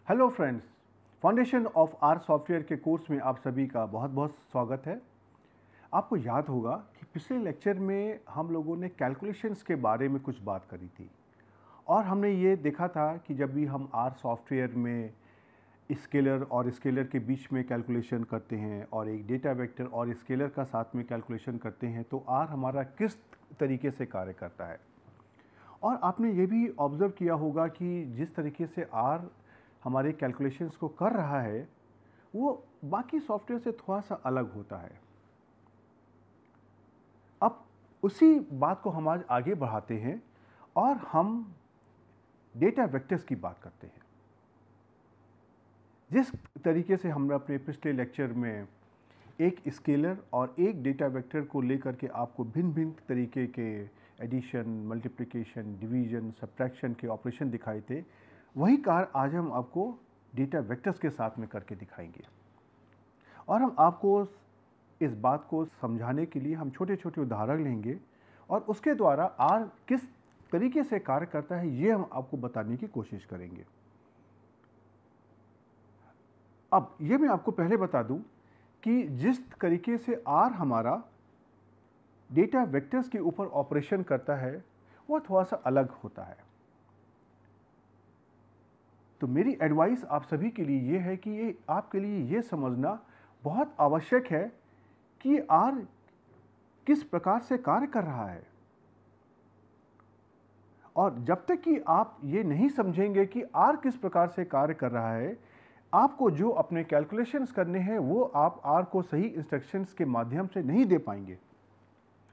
Hello friends, foundation of R software के course में आप सभी का बहुत बहुत स्वागत है। आपको याद होगा कि पिछले लेक्चर में हम लोगों ने कैलकुलेशंस के बारे में कुछ बात करी थी और हमने ये देखा था कि जब भी हम आर सॉफ्टवेयर में स्केलर और स्केलर के बीच में कैलकुलेशन करते हैं और एक डेटा वेक्टर और स्केलर का साथ में कैलकुलेशन करते हैं तो आर हमारा किस तरीके से कार्य करता है। और आपने ये भी ऑब्ज़र्व किया होगा कि जिस तरीके से आर हमारे कैलकुलेशंस को कर रहा है वो बाकी सॉफ्टवेयर से थोड़ा सा अलग होता है। अब उसी बात को हम आज आगे बढ़ाते हैं और हम डेटा वेक्टर्स की बात करते हैं। जिस तरीके से हमने अपने पिछले लेक्चर में एक स्केलर और एक डेटा वेक्टर को लेकर के आपको भिन्न भिन्न तरीके के एडिशन, मल्टीप्लिकेशन, डिवीजन, सब्ट्रैक्शन के ऑपरेशन दिखाए थे, वही कार्य आज हम आपको डेटा वेक्टर्स के साथ में करके दिखाएंगे। और हम आपको इस बात को समझाने के लिए हम छोटे छोटे उदाहरण लेंगे और उसके द्वारा आर किस तरीके से कार्य करता है ये हम आपको बताने की कोशिश करेंगे। अब ये मैं आपको पहले बता दूं कि जिस तरीके से आर हमारा डेटा वेक्टर्स के ऊपर ऑपरेशन करता है वो थोड़ा सा अलग होता है। तो मेरी एडवाइस आप सभी के लिए ये है कि ये आपके लिए ये समझना बहुत आवश्यक है कि आर किस प्रकार से कार्य कर रहा है। और जब तक कि आप ये नहीं समझेंगे कि आर किस प्रकार से कार्य कर रहा है, आपको जो अपने कैलकुलेशंस करने हैं वो आप आर को सही इंस्ट्रक्शंस के माध्यम से नहीं दे पाएंगे।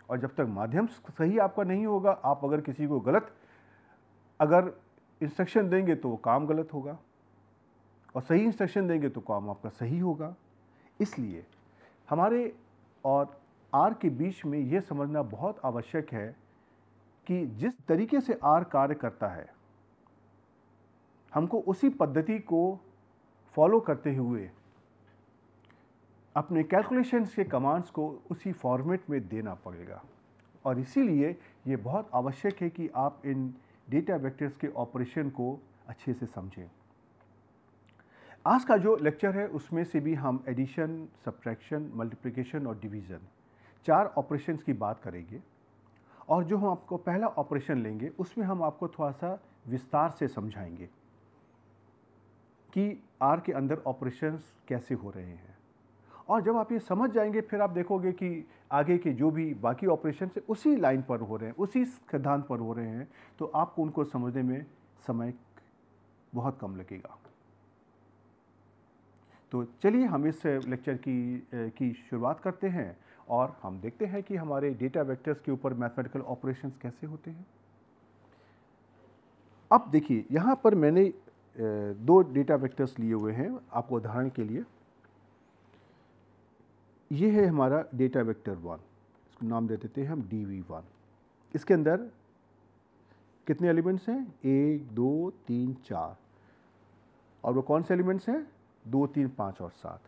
और जब तक माध्यम सही आपका नहीं होगा, आप अगर किसी को गलत इंस्ट्रक्शन देंगे तो वो काम गलत होगा और सही इंस्ट्रक्शन देंगे तो काम आपका सही होगा। इसलिए हमारे और आर के बीच में ये समझना बहुत आवश्यक है कि जिस तरीके से आर कार्य करता है हमको उसी पद्धति को फॉलो करते हुए अपने कैलकुलेशंस के कमांड्स को उसी फॉर्मेट में देना पड़ेगा। और इसीलिए ये बहुत आवश्यक है कि आप इन डेटा वेक्टर्स के ऑपरेशन को अच्छे से समझें। आज का जो लेक्चर है उसमें से भी हम एडिशन, सब्ट्रैक्शन, मल्टीप्लिकेशन और डिवीज़न 4 ऑपरेशंस की बात करेंगे। और जो हम आपको पहला ऑपरेशन लेंगे उसमें हम आपको थोड़ा सा विस्तार से समझाएंगे कि आर के अंदर ऑपरेशंस कैसे हो रहे हैं। और जब आप ये समझ जाएंगे फिर आप देखोगे कि आगे के जो भी बाकी ऑपरेशन से उसी लाइन पर हो रहे हैं, उसी सिद्धांत पर हो रहे हैं, तो आपको उनको समझने में समय बहुत कम लगेगा। तो चलिए हम इस लेक्चर की शुरुआत करते हैं और हम देखते हैं कि हमारे डेटा वेक्टर्स के ऊपर मैथमेटिकल ऑपरेशंस कैसे होते हैं। अब देखिए यहाँ पर मैंने 2 डेटा वेक्टर्स लिए हुए हैं आपको उदाहरण के लिए। ये है हमारा डेटा वेक्टर 1, इसको नाम दे देते हैं हम dv1। इसके अंदर कितने एलिमेंट्स हैं? 1, 2, 3, 4। और वो कौन से एलिमेंट्स हैं? 2, 3, 5 और 7।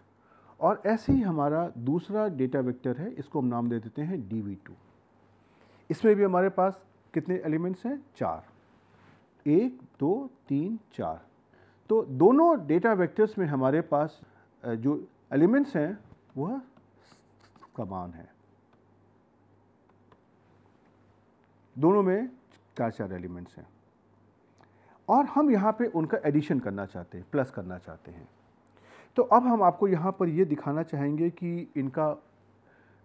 और ऐसे ही हमारा दूसरा डेटा वेक्टर है, इसको हम नाम दे देते हैं dv2। इसमें भी हमारे पास कितने एलिमेंट्स हैं? 4। 1, 2, 3, 4। तो दोनों डेटा वेक्टर्स में हमारे पास जो एलिमेंट्स हैं वह समान है। दोनों में 4 एलिमेंट्स हैं और हम यहाँ पे उनका एडिशन करना चाहते हैं, प्लस करना चाहते हैं। तो अब हम आपको यहाँ पर ये दिखाना चाहेंगे कि इनका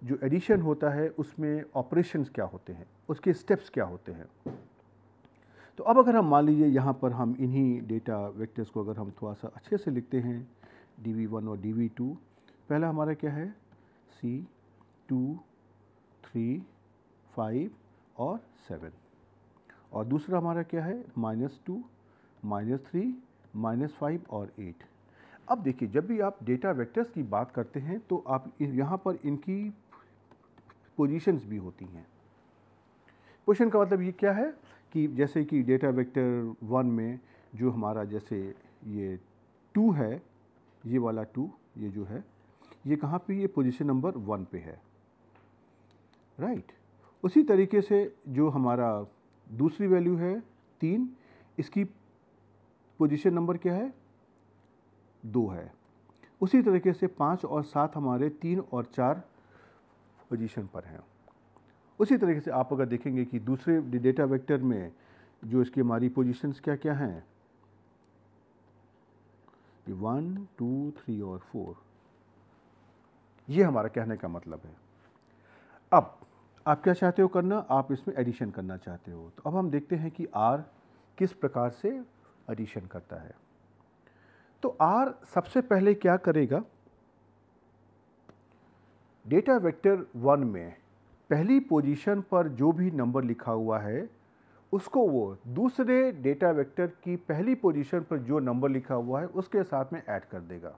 जो एडिशन होता है उसमें ऑपरेशंस क्या होते हैं, उसके स्टेप्स क्या होते हैं। तो अब अगर हम मान लीजिए यहाँ पर हम इन्हीं डेटा वेक्टर्स को अगर हम थोड़ा सा अच्छे से लिखते हैं, dv1 और dv2। पहला हमारा क्या है? c 2 3 5 और 7। और दूसरा हमारा क्या है? -2 -3 -5 और 8। अब देखिए जब भी आप डेटा वेक्टर्स की बात करते हैं तो आप यहाँ पर इनकी पोजीशंस भी होती हैं। पोजीशन का मतलब ये क्या है कि जैसे कि डेटा वेक्टर 1 में जो हमारा जैसे ये 2 है, ये वाला 2 ये जो है ये कहाँ पे? ये पोजीशन नंबर 1 पे है, राइट। उसी तरीके से जो हमारा दूसरी वैल्यू है 3, इसकी पोजीशन नंबर क्या है? 2 है। उसी तरीके से 5 और 7 हमारे 3 और 4 पोजीशन पर हैं। उसी तरीके से आप अगर देखेंगे कि दूसरे डेटा वेक्टर में जो इसकी हमारी पोजीशंस क्या क्या हैं, 1 2 3 और 4, ये हमारा कहने का मतलब है। अब आप क्या चाहते हो करना, आप इसमें एडिशन करना चाहते हो। तो अब हम देखते हैं कि R किस प्रकार से एडिशन करता है। तो R सबसे पहले क्या करेगा, डेटा वेक्टर 1 में पहली पोजीशन पर जो भी नंबर लिखा हुआ है उसको वो दूसरे डेटा वेक्टर की पहली पोजीशन पर जो नंबर लिखा हुआ है उसके साथ में ऐड कर देगा।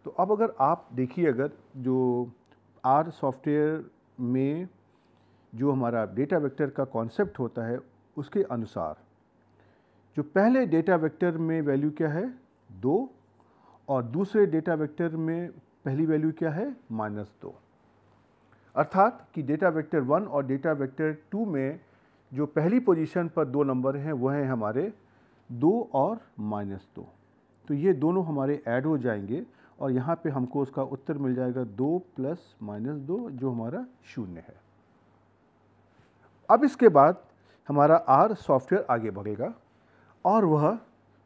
तो अब अगर आप देखिए, अगर जो R सॉफ्टवेयर में जो हमारा डेटा वेक्टर का कॉन्सेप्ट होता है उसके अनुसार जो पहले डेटा वेक्टर में वैल्यू क्या है 2 और दूसरे डेटा वेक्टर में पहली वैल्यू क्या है -2, अर्थात कि डेटा वेक्टर 1 और डेटा वेक्टर 2 में जो पहली पोजीशन पर 2 नंबर हैं वो हैं हमारे 2 और -2। तो ये दोनों हमारे ऐड हो जाएंगे और यहाँ पे हमको उसका उत्तर मिल जाएगा 2 प्लस -2 जो हमारा 0 है। अब इसके बाद हमारा R सॉफ्टवेयर आगे बढ़ेगा और वह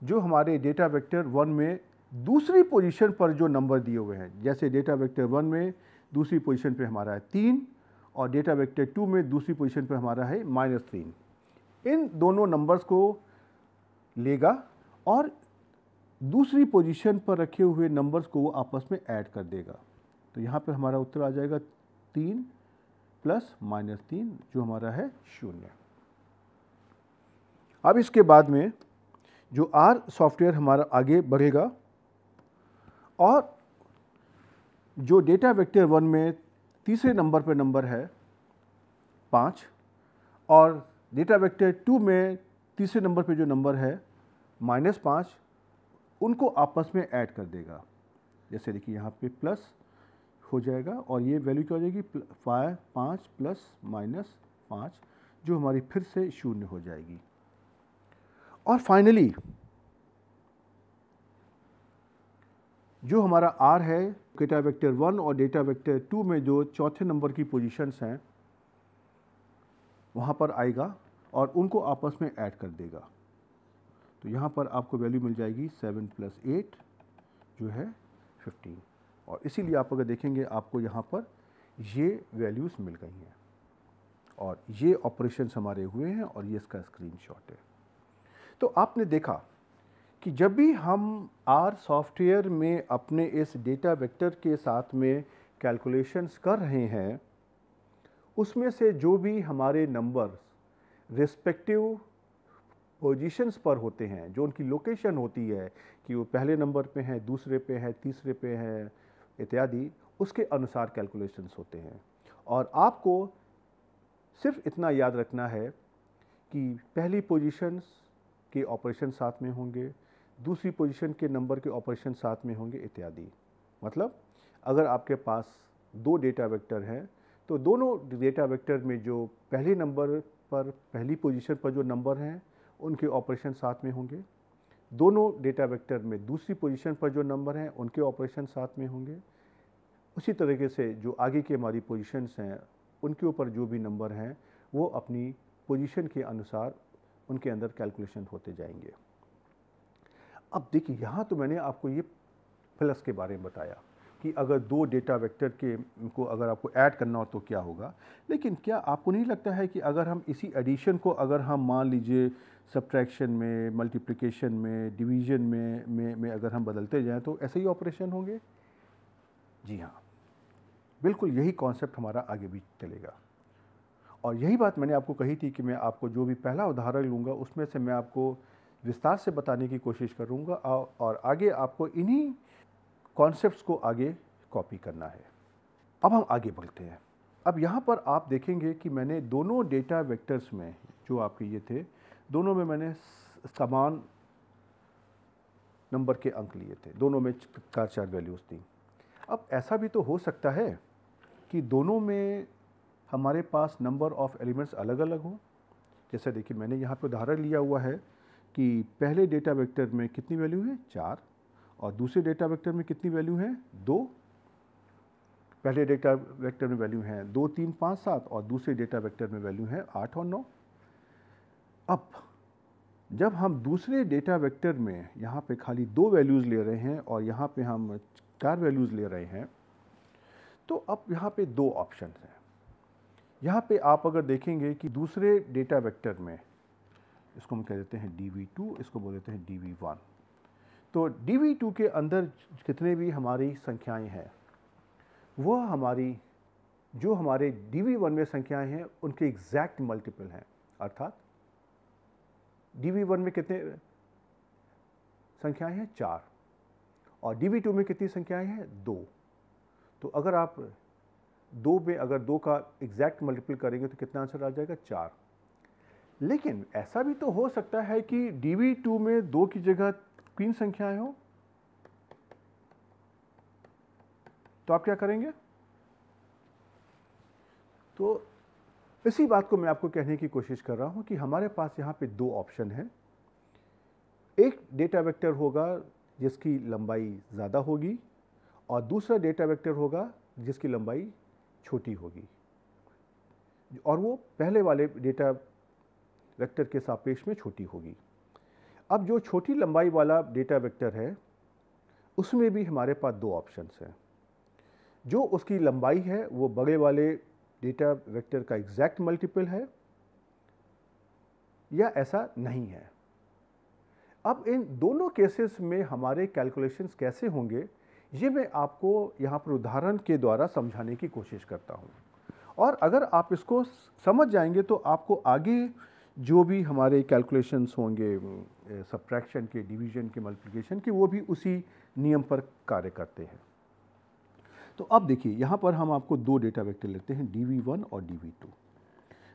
जो हमारे डेटा वेक्टर 1 में दूसरी पोजीशन पर जो नंबर दिए हुए हैं, जैसे डेटा वेक्टर 1 में दूसरी पोजीशन पे हमारा है 3 और डेटा वेक्टर 2 में दूसरी पोजीशन पे हमारा है -3, इन दोनों नंबर्स को लेगा और दूसरी पोजीशन पर रखे हुए नंबर्स को वो आपस में ऐड कर देगा। तो यहाँ पे हमारा उत्तर आ जाएगा 3 प्लस -3 जो हमारा है 0। अब इसके बाद में जो R सॉफ्टवेयर हमारा आगे बढ़ेगा और जो डेटा वेक्टर 1 में तीसरे नंबर पर नंबर है 5 और डेटा वेक्टर 2 में तीसरे नंबर पे जो नंबर है -5, उनको आपस में ऐड कर देगा। जैसे देखिए यहाँ पे प्लस हो जाएगा और ये वैल्यू क्या हो जाएगी 5 प्लस -5 जो हमारी फिर से 0 हो जाएगी। और फाइनली जो हमारा R है डेटा वेक्टर 1 और डेटा वेक्टर 2 में जो चौथे नंबर की पोजीशंस हैं वहाँ पर आएगा और उनको आपस में ऐड कर देगा। तो यहाँ पर आपको वैल्यू मिल जाएगी 7 प्लस 8 जो है 15 और इसीलिए आप अगर देखेंगे आपको यहाँ पर ये वैल्यूज़ मिल गई हैं और ये ऑपरेशंस हमारे हुए हैं और ये इसका स्क्रीनशॉट है। तो आपने देखा कि जब भी हम R सॉफ्टवेयर में अपने इस डेटा वेक्टर के साथ में कैलकुलेशंस कर रहे हैं उसमें से जो भी हमारे नंबर्स रिस्पेक्टिव पोजीशंस पर होते हैं, जो उनकी लोकेशन होती है कि वो पहले नंबर पे हैं, दूसरे पे है, तीसरे पे है इत्यादि, उसके अनुसार कैलकुलेशंस होते हैं। और आपको सिर्फ इतना याद रखना है कि पहली पोजीशंस के ऑपरेशन साथ में होंगे, दूसरी पोजीशन के नंबर के ऑपरेशन साथ में होंगे इत्यादि। मतलब अगर आपके पास 2 डेटा वेक्टर हैं तो दोनों डेटा वेक्टर में जो पहले नंबर पर पहली पोजीशन पर जो नंबर हैं उनके ऑपरेशन साथ में होंगे, दोनों डेटा वेक्टर में दूसरी पोजीशन पर जो नंबर हैं उनके ऑपरेशन साथ में होंगे। उसी तरीके से जो आगे की हमारी पोजीशंस हैं उनके ऊपर जो भी नंबर हैं वो अपनी पोजीशन के अनुसार उनके अंदर कैलकुलेशन होते जाएंगे। अब देखिए यहाँ तो मैंने आपको ये प्लस के बारे में बताया कि अगर 2 डेटा वेक्टर के को अगर आपको ऐड करना हो तो क्या होगा, लेकिन क्या आपको नहीं लगता है कि अगर हम इसी एडिशन को अगर हम मान लीजिए सब्ट्रैक्शन में, मल्टीप्लिकेशन में, डिवीजन में अगर हम बदलते जाएं तो ऐसे ही ऑपरेशन होंगे? जी हाँ, बिल्कुल यही कॉन्सेप्ट हमारा आगे भी चलेगा। और यही बात मैंने आपको कही थी कि मैं आपको जो भी पहला उदाहरण लूँगा उसमें से मैं आपको विस्तार से बताने की कोशिश करूँगा और आगे आपको इन्हीं कॉन्सेप्ट्स को आगे कॉपी करना है। अब हम आगे बढ़ते हैं। अब यहाँ पर आप देखेंगे कि मैंने दोनों डेटा वेक्टर्स में जो आपके ये थे, दोनों में मैंने समान नंबर के अंक लिए थे, दोनों में 4 वैल्यूज़ थी। अब ऐसा भी तो हो सकता है कि दोनों में हमारे पास नंबर ऑफ़ एलिमेंट्स अलग अलग हो। जैसे देखिए मैंने यहाँ पे उदाहरण लिया हुआ है कि पहले डेटा वेक्टर में कितनी वैल्यू है 4 और दूसरे डेटा वेक्टर में कितनी वैल्यू है 2। पहले डेटा वेक्टर में वैल्यू है 2 3 5 7 और दूसरे डेटा वेक्टर में वैल्यू है 8 और 9। अब जब हम दूसरे डेटा वेक्टर में यहाँ पे खाली 2 वैल्यूज़ ले रहे हैं और यहाँ पे हम 4 वैल्यूज़ ले रहे हैं, तो अब यहाँ पे 2 ऑप्शन हैं। यहाँ पे आप अगर देखेंगे कि दूसरे डेटा वेक्टर में, इसको हम कह देते हैं dv2, इसको बोल देते हैं dv1। तो dv2 के अंदर कितने भी हमारी संख्याएं हैं, वह हमारी जो हमारे dv1 में संख्याएं हैं उनके एग्जैक्ट मल्टीपल हैं। अर्थात dv1 में कितने संख्याएं हैं 4 और dv2 में कितनी संख्याएं हैं 2। तो अगर आप 2 में अगर 2 का एग्जैक्ट मल्टीपल करेंगे तो कितना आंसर आ जाएगा 4। लेकिन ऐसा भी तो हो सकता है कि dv2 में 2 की जगह 3 संख्याएं हो, तो आप क्या करेंगे? तो इसी बात को मैं आपको कहने की कोशिश कर रहा हूं कि हमारे पास यहां पे 2 ऑप्शन हैं। एक डेटा वेक्टर होगा जिसकी लंबाई ज़्यादा होगी और दूसरा डेटा वेक्टर होगा जिसकी लंबाई छोटी होगी, और वो पहले वाले डेटा वेक्टर के सापेक्ष में छोटी होगी। अब जो छोटी लंबाई वाला डेटा वेक्टर है उसमें भी हमारे पास 2 ऑप्शंस हैं। जो उसकी लंबाई है वो बड़े वाले डेटा वेक्टर का एग्जैक्ट मल्टीपल है या ऐसा नहीं है। अब इन दोनों केसेस में हमारे कैलकुलेशंस कैसे होंगे, ये मैं आपको यहाँ पर उदाहरण के द्वारा समझाने की कोशिश करता हूँ। और अगर आप इसको समझ जाएंगे तो आपको आगे जो भी हमारे कैलकुलेशंस होंगे सब्ट्रैक्शन के, डिवीजन के, मल्टीप्लिकेशन के, वो भी उसी नियम पर कार्य करते हैं। तो अब देखिए यहाँ पर हम आपको 2 डेटा वेक्टर लेते हैं dv1 और dv2।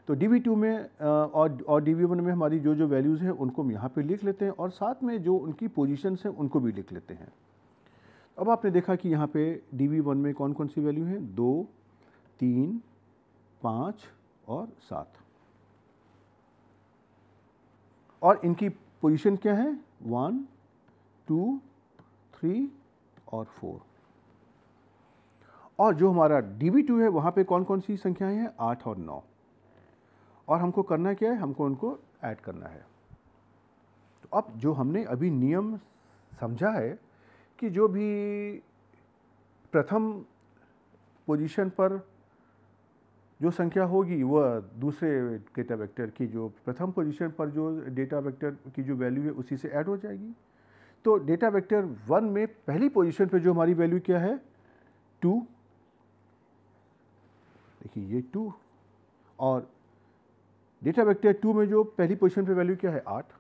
तो dv2 में और dv1 में हमारी जो जो वैल्यूज़ हैं उनको हम यहाँ पे लिख लेते हैं और साथ में जो उनकी पोजीशंस हैं उनको भी लिख लेते हैं। अब आपने देखा कि यहाँ पे dv1 में कौन कौन सी वैल्यू हैं 2 3 5 और 7 और इनकी पोजीशन क्या है 1 2 3 और 4। और जो हमारा dv2 है वहाँ पे कौन कौन सी संख्याएं हैं 8 और 9, और हमको करना क्या है, हमको उनको ऐड करना है। तो अब जो हमने अभी नियम समझा है कि जो भी प्रथम पोजीशन पर जो संख्या होगी वह दूसरे डेटा वेक्टर की जो प्रथम पोजीशन पर जो डेटा वेक्टर की जो वैल्यू है उसी से ऐड हो जाएगी। तो डेटा वेक्टर 1 में पहली पोजीशन पे जो हमारी वैल्यू क्या है 2, देखिए ये 2, और डेटा वेक्टर 2 में जो पहली पोजीशन पे वैल्यू क्या है 8।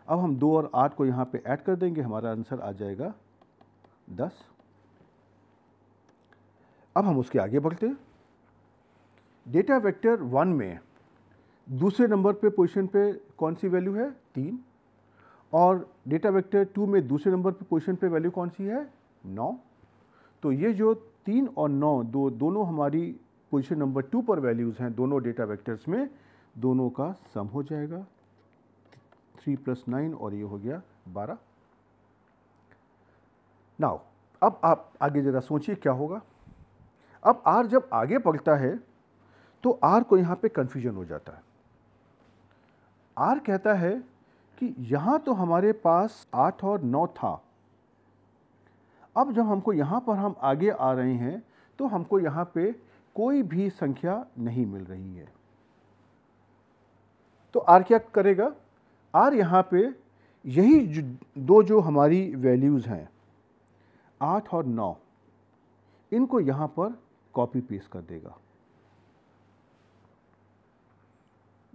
अब हम 2 और 8 को यहाँ पे ऐड कर देंगे, हमारा आंसर आ जाएगा 10। अब हम उसके आगे बढ़ते हैं। डेटा वेक्टर 1 में दूसरे नंबर पे पोजीशन पे कौन सी वैल्यू है 3, और डेटा वेक्टर 2 में दूसरे नंबर पे पोजीशन पे वैल्यू कौन सी है 9। तो ये जो 3 और 9 दोनों हमारी पोजीशन नंबर 2 पर वैल्यूज़ हैं दोनों डेटा वेक्टर्स में, दोनों का सम हो जाएगा 3 + 9 और ये हो गया 12। नाउ अब आप आगे ज़रा सोचिए क्या होगा। अब r जब आगे बढ़ता है तो r को यहाँ पे कन्फ्यूजन हो जाता है। r कहता है कि यहाँ तो हमारे पास 8 और 9 था, अब जब हमको यहाँ पर हम आगे आ रहे हैं तो हमको यहाँ पे कोई भी संख्या नहीं मिल रही है। तो r क्या करेगा, r यहाँ पे यही दो जो हमारी वैल्यूज़ हैं 8 और 9, इनको यहाँ पर कॉपी पेस्ट कर देगा।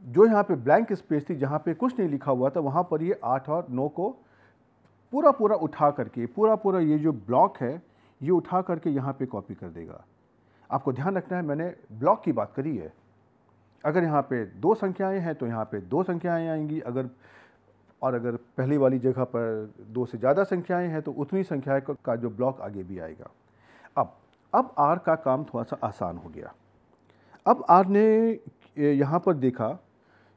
जो यहाँ पे ब्लैंक स्पेस थी, जहाँ पे कुछ नहीं लिखा हुआ था, वहाँ पर ये 8 और 9 को पूरा उठा करके, पूरा ये जो ब्लॉक है ये उठा करके यहाँ पे कॉपी कर देगा। आपको ध्यान रखना है, मैंने ब्लॉक की बात करी है। अगर यहाँ पे 2 संख्याएं हैं तो यहाँ पे 2 संख्याएं आएंगी, अगर पहली वाली जगह पर 2 से ज़्यादा संख्याएं हैं तो उतनी संख्याएं का जो ब्लॉक आगे भी आएगा। अब R का काम थोड़ा सा आसान हो गया। अब R ने यहाँ पर देखा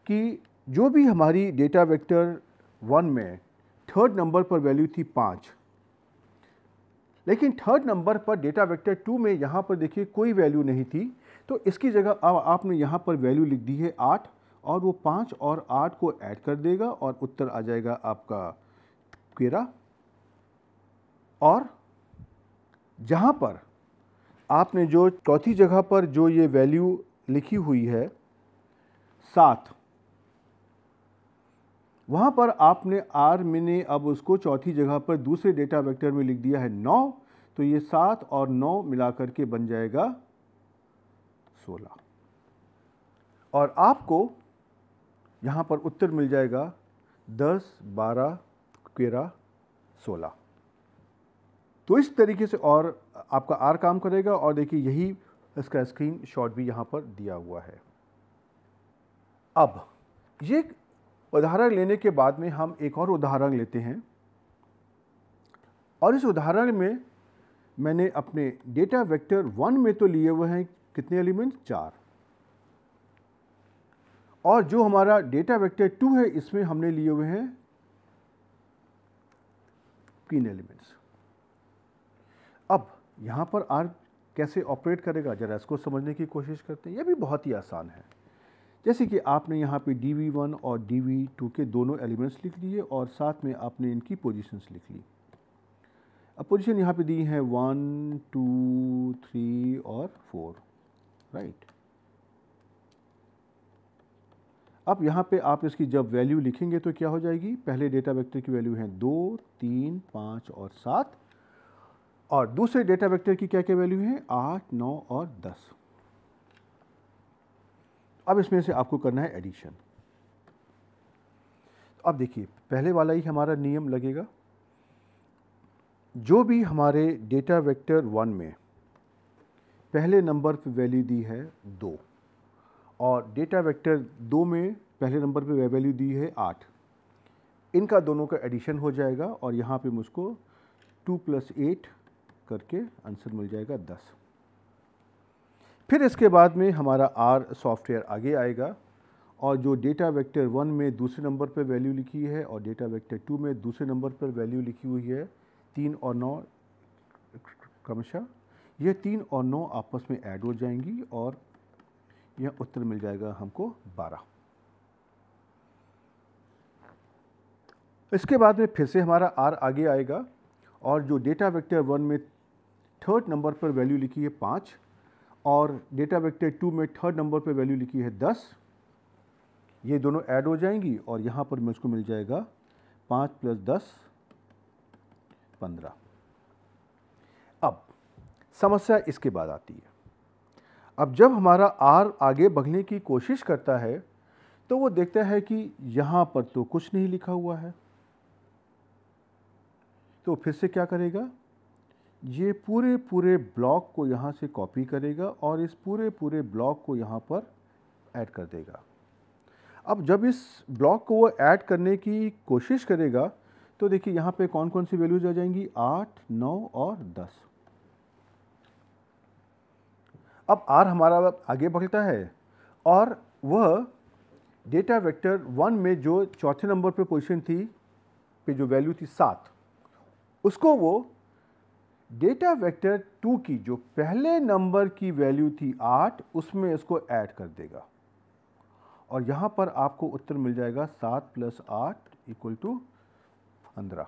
कि जो भी हमारी डेटा वेक्टर 1 में थर्ड नंबर पर वैल्यू थी 5, लेकिन थर्ड नंबर पर डेटा वेक्टर 2 में यहाँ पर देखिए कोई वैल्यू नहीं थी, तो इसकी जगह अब आपने यहाँ पर वैल्यू लिख दी है 8 और वो 5 और 8 को ऐड कर देगा और उत्तर आ जाएगा आपका 13। और जहाँ पर आपने जो चौथी जगह पर जो ये वैल्यू लिखी हुई है 7, वहाँ पर आपने आर मैंने अब उसको चौथी जगह पर दूसरे डेटा वेक्टर में लिख दिया है 9, तो ये 7 और 9 मिलाकर के बन जाएगा 16 और आपको यहाँ पर उत्तर मिल जाएगा 10, 12, 13, 16। तो इस तरीके से और आपका आर काम करेगा और देखिए यही इसका स्क्रीन शॉट भी यहाँ पर दिया हुआ है। अब ये उदाहरण लेने के बाद में हम एक और उदाहरण लेते हैं और इस उदाहरण में मैंने अपने डेटा वेक्टर 1 में तो लिए हुए हैं कितने एलिमेंट्स, 4, और जो हमारा डेटा वेक्टर 2 है इसमें हमने लिए हुए हैं 3 एलिमेंट्स। अब यहाँ पर आर कैसे ऑपरेट करेगा, जरा इसको समझने की कोशिश करते हैं। यह भी बहुत ही आसान है। जैसे कि आपने यहाँ पे dv1 और dv2 के दोनों एलिमेंट्स लिख लिए और साथ में आपने इनकी पोजीशंस लिख ली। अब पोजीशन यहाँ पे दी है 1, 2, 3 और 4, राइट। अब यहाँ पे आप इसकी जब वैल्यू लिखेंगे तो क्या हो जाएगी, पहले डेटा वेक्टर की वैल्यू है 2, 3, 5 और 7 और दूसरे डेटा वेक्टर की क्या क्या वैल्यू है 8, 9 और 10। अब इसमें से आपको करना है एडिशन। अब देखिए पहले वाला ही हमारा नियम लगेगा, जो भी हमारे डेटा वेक्टर 1 में पहले नंबर पे वैल्यू दी है 2 और डेटा वेक्टर 2 में पहले नंबर पे वैल्यू दी है 8, इनका दोनों का एडिशन हो जाएगा और यहाँ पे मुझको 2 + 8 करके आंसर मिल जाएगा 10। फिर इसके बाद में हमारा आर सॉफ्टवेयर आगे आएगा और जो डेटा वेक्टर 1 में दूसरे नंबर पर वैल्यू लिखी है और डेटा वेक्टर 2 में दूसरे नंबर पर वैल्यू लिखी हुई है 3 और 9 क्रमशः, ये 3 और 9 आपस में ऐड हो जाएंगी और यह उत्तर मिल जाएगा हमको 12। इसके बाद में फिर से हमारा आर आगे आएगा और जो डेटा वेक्टर 1 में थर्ड नंबर पर वैल्यू लिखी है 5 और डेटा वेक्टर 2 में थर्ड नंबर पर वैल्यू लिखी है 10, ये दोनों ऐड हो जाएंगी और यहाँ पर मुझको मिल जाएगा 5 + 10 15। अब समस्या इसके बाद आती है। अब जब हमारा आर आगे बढ़ने की कोशिश करता है तो वो देखता है कि यहाँ पर तो कुछ नहीं लिखा हुआ है, तो फिर से क्या करेगा, ये पूरे ब्लॉक को यहाँ से कॉपी करेगा और इस पूरे ब्लॉक को यहाँ पर ऐड कर देगा। अब जब इस ब्लॉक को वो ऐड करने की कोशिश करेगा तो देखिए यहाँ पे कौन कौन सी वैल्यूज आ जाएंगी, 8, 9 और 10। अब आर हमारा आगे बढ़ता है और वह डेटा वेक्टर 1 में जो चौथे नंबर पे पोजीशन थी पे जो वैल्यू थी 7, उसको वो डेटा वेक्टर 2 की जो पहले नंबर की वैल्यू थी 8 उसमें इसको ऐड कर देगा और यहाँ पर आपको उत्तर मिल जाएगा 7 + 8 = 15।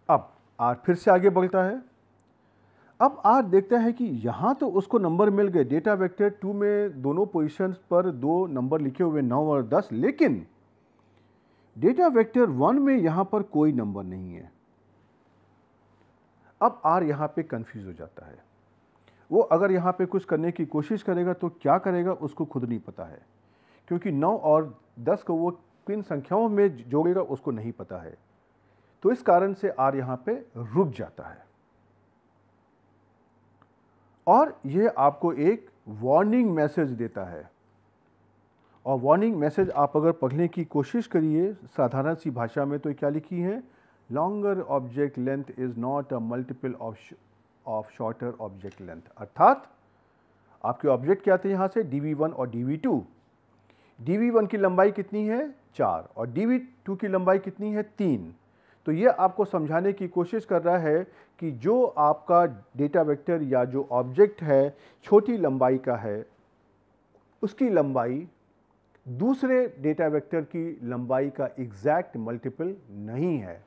अब आर फिर से आगे बढ़ता है। अब आर देखता है कि यहाँ तो उसको नंबर मिल गए, डेटा वेक्टर 2 में दोनों पोजीशंस पर 2 नंबर लिखे हुए 9 और 10, लेकिन डेटा वेक्टर 1 में यहाँ पर कोई नंबर नहीं है। अब आर यहाँ पे कंफ्यूज हो जाता है। वो अगर यहाँ पे कुछ करने की कोशिश करेगा तो क्या करेगा उसको खुद नहीं पता है, क्योंकि 9 और 10 को वो किन संख्याओं में जोड़ेगा उसको नहीं पता है। तो इस कारण से आर यहाँ पे रुक जाता है और यह आपको एक वार्निंग मैसेज देता है। और वार्निंग मैसेज आप अगर पढ़ने की कोशिश करिए साधारण सी भाषा में तो क्या लिखी है, longer object length is not a multiple of shorter object length. अर्थात आपके ऑब्जेक्ट क्या थे यहाँ से, dv1 और dv2। dv1 की लंबाई कितनी है 4 और dv2 की लंबाई कितनी है 3, तो ये आपको समझाने की कोशिश कर रहा है कि जो आपका डेटा वेक्टर या जो ऑब्जेक्ट है छोटी लंबाई का है, उसकी लंबाई दूसरे डेटा वेक्टर की लंबाई का एग्जैक्ट मल्टीपल नहीं है।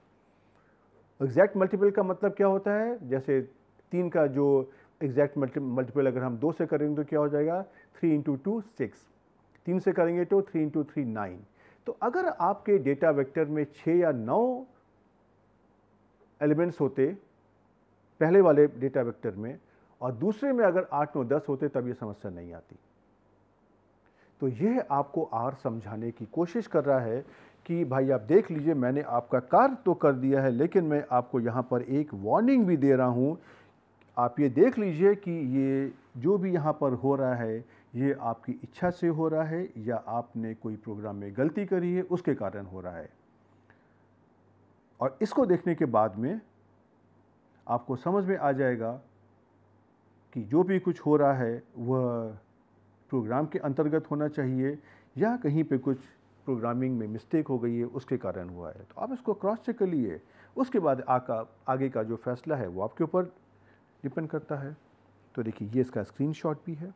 एग्जैक्ट मल्टीपल का मतलब क्या होता है? जैसे 3 का जो एग्जैक्ट मल्टीपल अगर हम 2 से करेंगे तो क्या हो जाएगा? 3 इंटू 2 6, 3 से करेंगे तो 3 इंटू 3 9। तो अगर आपके डेटा वेक्टर में 6 या 9 एलिमेंट्स होते पहले वाले डेटा वेक्टर में और दूसरे में अगर 8 9 10 होते तब ये समस्या नहीं आती। तो यह आपको आर समझाने की कोशिश कर रहा है कि भाई आप देख लीजिए, मैंने आपका कार्य तो कर दिया है, लेकिन मैं आपको यहाँ पर एक वार्निंग भी दे रहा हूँ। आप ये देख लीजिए कि ये जो भी यहाँ पर हो रहा है ये आपकी इच्छा से हो रहा है या आपने कोई प्रोग्राम में गलती करी है उसके कारण हो रहा है। और इसको देखने के बाद में आपको समझ में आ जाएगा कि जो भी कुछ हो रहा है वह प्रोग्राम के अंतर्गत होना चाहिए या कहीं पे कुछ प्रोग्रामिंग में मिस्टेक हो गई है उसके कारण हुआ है। तो आप इसको क्रॉस चेक कर लिए, उसके बाद आगे का जो फैसला है वो आपके ऊपर डिपेंड करता है। तो देखिए ये इसका स्क्रीनशॉट भी है।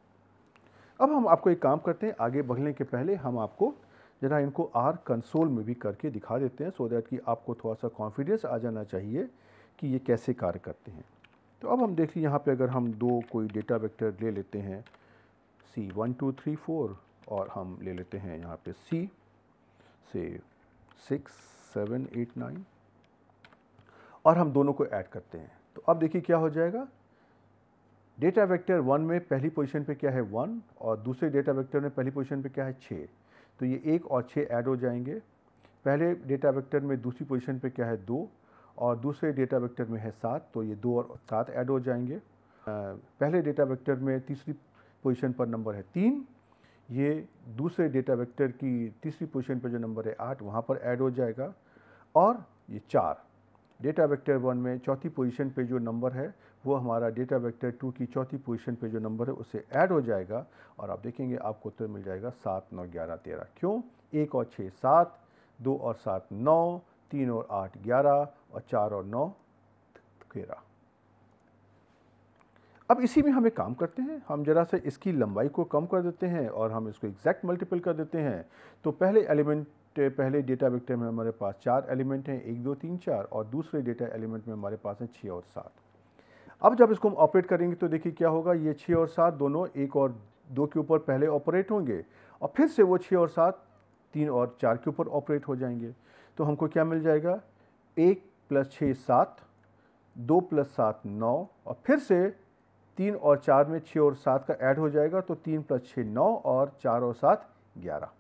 अब हम आपको एक काम करते हैं, आगे बढ़ने के पहले हम आपको ज़रा इनको आर कंसोल में भी करके दिखा देते हैं, सो दैट कि आपको थोड़ा सा कॉन्फिडेंस आ जाना चाहिए कि ये कैसे कार्य करते हैं। तो अब हम देखिए यहाँ पे अगर हम दो कोई डेटा वेक्टर ले लेते हैं C 1 2 3 4 और हम ले लेते हैं यहाँ पे C से 6 7 8 9 और हम दोनों को ऐड करते हैं। तो अब देखिए क्या हो जाएगा। डेटा वेक्टर 1 में पहली पोजीशन पे क्या है 1 और दूसरे डेटा वेक्टर में पहली पोजीशन पे क्या है 6। तो ये 1 और 6 ऐड हो जाएंगे। पहले डेटा वेक्टर में दूसरी पोजीशन पे क्या है 2 और दूसरे डेटा वेक्टर में है 7, तो ये 2 और 7 ऐड हो जाएंगे। पहले डेटा वेक्टर में तीसरी पोजीशन पर नंबर है 3, ये दूसरे डेटा वेक्टर की तीसरी पोजीशन पर जो नंबर है 8 वहाँ पर ऐड हो जाएगा। और ये 4 डेटा वेक्टर 1 में चौथी पोजीशन पे जो नंबर है वो हमारा डेटा वेक्टर 2 की चौथी पोजीशन पे जो नंबर है उससे ऐड हो जाएगा। और आप देखेंगे आपको उत्तर मिल जाएगा 7 9 11 13। क्यों? 1 और 6 7, 2 और 7 9, 3 और 8 11 और 4 और 9 13। अब इसी में हम एक काम करते हैं, हम जरा से इसकी लंबाई को कम कर देते हैं और हम इसको एग्जैक्ट मल्टीपल कर देते हैं। तो पहले डेटा वेक्टर में हमारे पास 4 एलिमेंट हैं, 1 2 3 4, और दूसरे डेटा एलिमेंट में हमारे पास है 6 और 7। अब जब इसको हम ऑपरेट करेंगे तो देखिए क्या होगा, ये 6 और 7 दोनों 1 और 2 के ऊपर पहले ऑपरेट होंगे और फिर से वो 6 और 7 3 और 4 के ऊपर ऑपरेट हो जाएंगे। तो हमको क्या मिल जाएगा, 1 + 6 7, 2 + 7 9 और फिर से 3 और 4 में 6 और 7 का ऐड हो जाएगा। तो 3 + 6 9 और 4 और 7 11।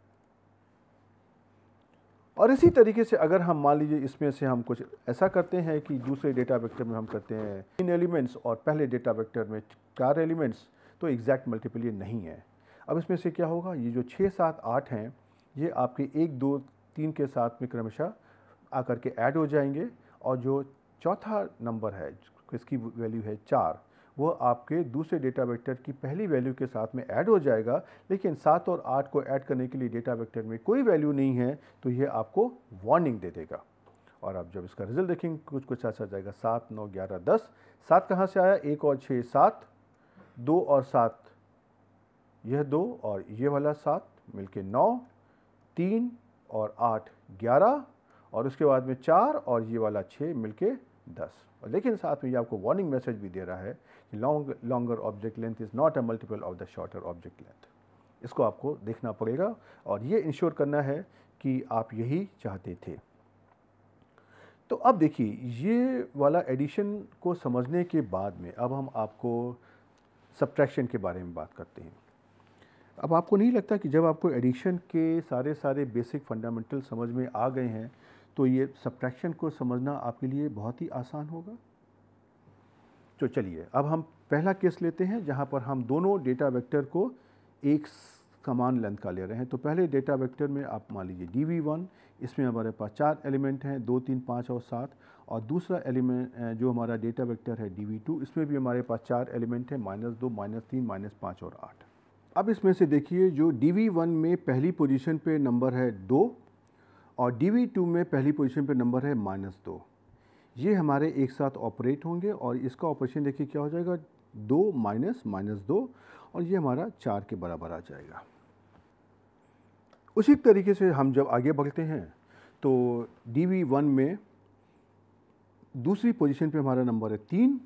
और इसी तरीके से अगर हम मान लीजिए इसमें से हम कुछ ऐसा करते हैं कि दूसरे डेटा वेक्टर में हम करते हैं 3 एलिमेंट्स और पहले डेटा वेक्टर में 4 एलिमेंट्स, तो एग्जैक्ट मल्टीपल ये नहीं है। अब इसमें से क्या होगा, ये जो 6 7 8 हैं ये आपके 1 2 3 के साथ में क्रमशः आकर के ऐड हो जाएंगे और जो चौथा नंबर है इसकी वैल्यू है 4, वो आपके दूसरे डेटा वेक्टर की पहली वैल्यू के साथ में ऐड हो जाएगा। लेकिन 7 और 8 को ऐड करने के लिए डेटा वेक्टर में कोई वैल्यू नहीं है, तो ये आपको वार्निंग दे देगा। और आप जब इसका रिजल्ट देखेंगे कुछ ऐसा जाएगा 7 9 11 10। 7 कहाँ से आया, 1 और 6 7, 2 और 7 यह 2 और ये वाला 7 मिलके 9, 3 और 8 11 और उसके बाद में 4 और ये वाला 6 मिलके 10। लेकिन साथ में ये आपको वार्निंग मैसेज भी दे रहा है कि longer object length is not a multiple of the shorter object length. इसको आपको देखना पड़ेगा और ये इंश्योर करना है कि आप यही चाहते थे। तो अब देखिए ये वाला एडिशन को समझने के बाद में अब हम आपको सब्ट्रैक्शन के बारे में बात करते हैं। अब आपको नहीं लगता कि जब आपको एडिशन के सारे बेसिक फंडामेंटल समझ में आ गए हैं तो ये सब्ट्रैक्शन को समझना आपके लिए बहुत ही आसान होगा? तो चलिए अब हम पहला केस लेते हैं जहाँ पर हम दोनों डेटा वेक्टर को एक समान लेंथ का ले रहे हैं। तो पहले डेटा वेक्टर में आप मान लीजिए DV1, इसमें हमारे पास 4 एलिमेंट हैं, 2 3 5 और 7, और दूसरा एलिमेंट जो हमारा डेटा वेक्टर है DV2, इसमें भी हमारे पास 4 एलिमेंट हैं, -2 -3 -5 और 8। अब इसमें से देखिए जो DV1 में पहली पोजीशन पे नंबर है 2 और DV2 में पहली पोजीशन पे नंबर है -2। ये हमारे एक साथ ऑपरेट होंगे और इसका ऑपरेशन देखिए क्या हो जाएगा, 2 माइनस माइनस 2, और ये हमारा 4 के बराबर आ जाएगा। उसी तरीके से हम जब आगे बढ़ते हैं तो DV1 में दूसरी पोजीशन पे हमारा नंबर है 3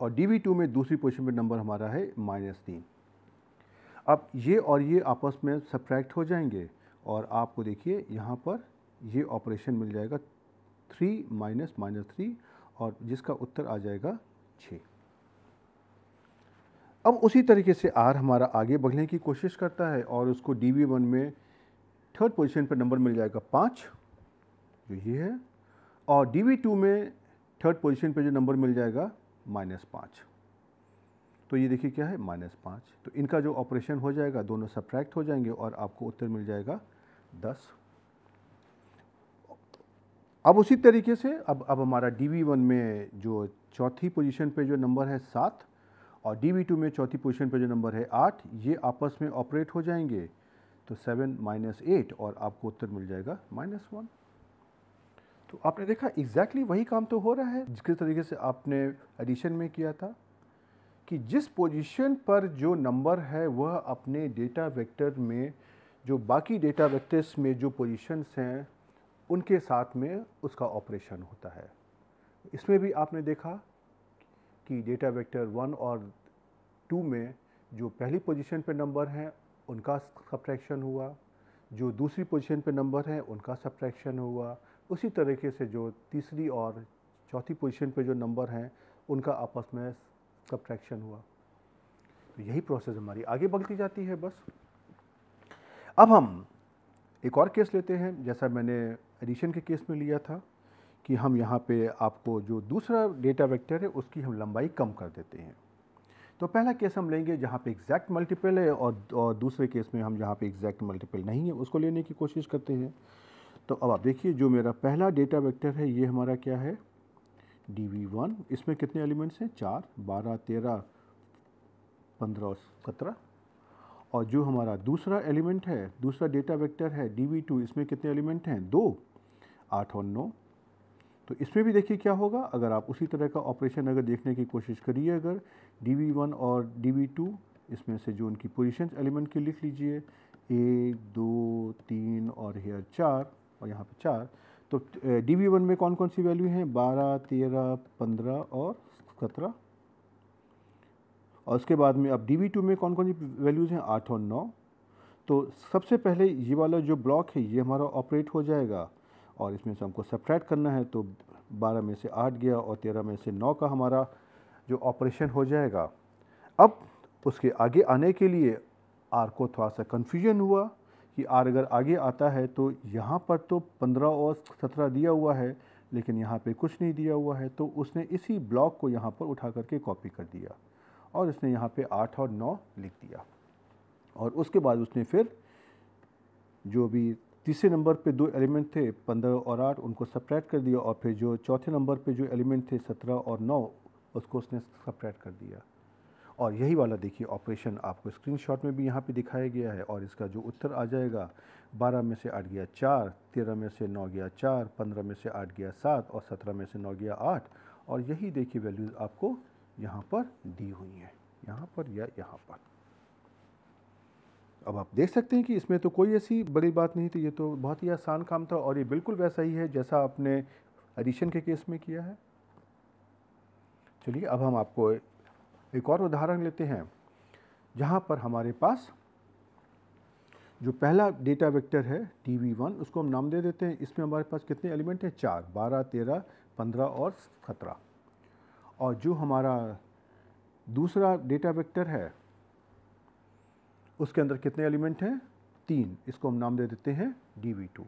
और DV2 में दूसरी पोजीशन पे नंबर हमारा है -3। अब ये और ये आपस में सब्ट्रैक्ट हो जाएंगे और आपको देखिए यहाँ पर ये ऑपरेशन मिल जाएगा 3 माइनस माइनस 3, और जिसका उत्तर आ जाएगा 6। अब उसी तरीके से R हमारा आगे बढ़ने की कोशिश करता है और उसको DV1 में थर्ड पोजीशन पर नंबर मिल जाएगा 5, जो ये है, और DV2 में थर्ड पोजीशन पे जो नंबर मिल जाएगा -5। तो ये देखिए क्या है, -5। तो इनका जो ऑपरेशन हो जाएगा दोनों सब्ट्रैक्ट हो जाएंगे और आपको उत्तर मिल जाएगा 10। अब उसी तरीके से अब हमारा DV1 में जो चौथी पोजीशन पे जो नंबर है 7 और DV2 में चौथी पोजीशन पे जो नंबर है 8, ये आपस में ऑपरेट हो जाएंगे, तो 7 माइनस 8 और आपको उत्तर मिल जाएगा -1। तो आपने देखा एग्जैक्टली वही काम तो हो रहा है जिस तरीके से आपने एडिशन में किया था, कि जिस पोजीशन पर जो नंबर है वह अपने डेटा वेक्टर में जो बाकी डेटा वेक्टर्स में जो पोजीशंस हैं उनके साथ में उसका ऑपरेशन होता है। इसमें भी आपने देखा कि डेटा वेक्टर 1 और 2 में जो पहली पोजीशन पे नंबर हैं उनका सब्ट्रैक्शन हुआ, जो दूसरी पोजीशन पे नंबर हैं उनका सब्ट्रैक्शन हुआ, उसी तरीके से जो तीसरी और चौथी पोजीशन पे जो नंबर हैं उनका आपस में सब्ट्रैक्शन हुआ। तो यही प्रोसेस हमारी आगे बढ़ती जाती है बस। अब हम एक और केस लेते हैं, जैसा मैंने एडिशन के केस में लिया था, कि हम यहाँ पे आपको जो दूसरा डेटा वेक्टर है उसकी हम लंबाई कम कर देते हैं। तो पहला केस हम लेंगे जहाँ पे एग्जैक्ट मल्टीपल है और दूसरे केस में हम जहाँ पे एग्जैक्ट मल्टीपल नहीं है उसको लेने की कोशिश करते हैं। तो अब आप देखिए जो मेरा पहला डेटा वेक्टर है ये हमारा क्या है, DV1। इसमें कितने एलिमेंट्स हैं, 4, 12, 13, 15 और 17। और जो हमारा दूसरा एलिमेंट है, दूसरा डेटा वेक्टर है DV2, इसमें कितने एलिमेंट हैं, 2, 8 और 9। तो इसमें भी देखिए क्या होगा, अगर आप उसी तरह का ऑपरेशन अगर देखने की कोशिश करिए, अगर DV1 और DV2 इसमें से जो उनकी पोजीशन एलिमेंट की लिख लीजिए, 1, 2, 3 और हेयर 4 और यहाँ पे 4। तो DV1 में कौन कौन सी वैल्यू हैं, 12, 13, 15 और 17। और उसके बाद में अब DV2 में कौन कौन सी वैल्यूज़ हैं, 8 और 9। तो सबसे पहले ये वाला जो ब्लॉक है ये हमारा ऑपरेट हो जाएगा और इसमें से हमको सब्ट्रैक्ट करना है, तो 12 में से 8 गया और 13 में से 9 का हमारा जो ऑपरेशन हो जाएगा। अब उसके आगे आने के लिए R को थोड़ा सा कन्फ्यूजन हुआ कि R अगर आगे आता है तो यहाँ पर तो 15 और 17 दिया हुआ है लेकिन यहाँ पे कुछ नहीं दिया हुआ है, तो उसने इसी ब्लॉक को यहाँ पर उठा करके कॉपी कर दिया और उसने यहाँ पे 8 और 9 लिख दिया। और उसके बाद उसने फिर जो भी तीसरे नंबर पे 2 एलिमेंट थे 15 और 8 उनको सब्ट्रैक्ट कर दिया, और फिर जो चौथे नंबर पे जो एलिमेंट थे 17 और 9 उसको उसने सब्ट्रैक्ट कर दिया। और यही वाला देखिए ऑपरेशन आपको स्क्रीनशॉट में भी यहाँ पे दिखाया गया है। और इसका जो उत्तर आ जाएगा, 12 में से 8 गया 4, 13 में से 9 गया 4, 15 में से 8 गया 7 और 17 में से 9 गया 8। और यही देखिए वैल्यूज़ आपको यहाँ पर दी हुई हैं, यहाँ पर या यहाँ पर। अब आप देख सकते हैं कि इसमें तो कोई ऐसी बड़ी बात नहीं थी, ये तो बहुत ही आसान काम था और ये बिल्कुल वैसा ही है जैसा आपने एडिशन के केस में किया है। चलिए अब हम आपको एक और उदाहरण लेते हैं जहाँ पर हमारे पास जो पहला डेटा वेक्टर है DV1 उसको हम नाम दे देते हैं। इसमें हमारे पास कितने एलिमेंट हैं, 4, 12, 13, 15 और 17। और जो हमारा दूसरा डेटा वेक्टर है उसके अंदर कितने एलिमेंट हैं, 3, इसको हम नाम दे देते हैं DV2।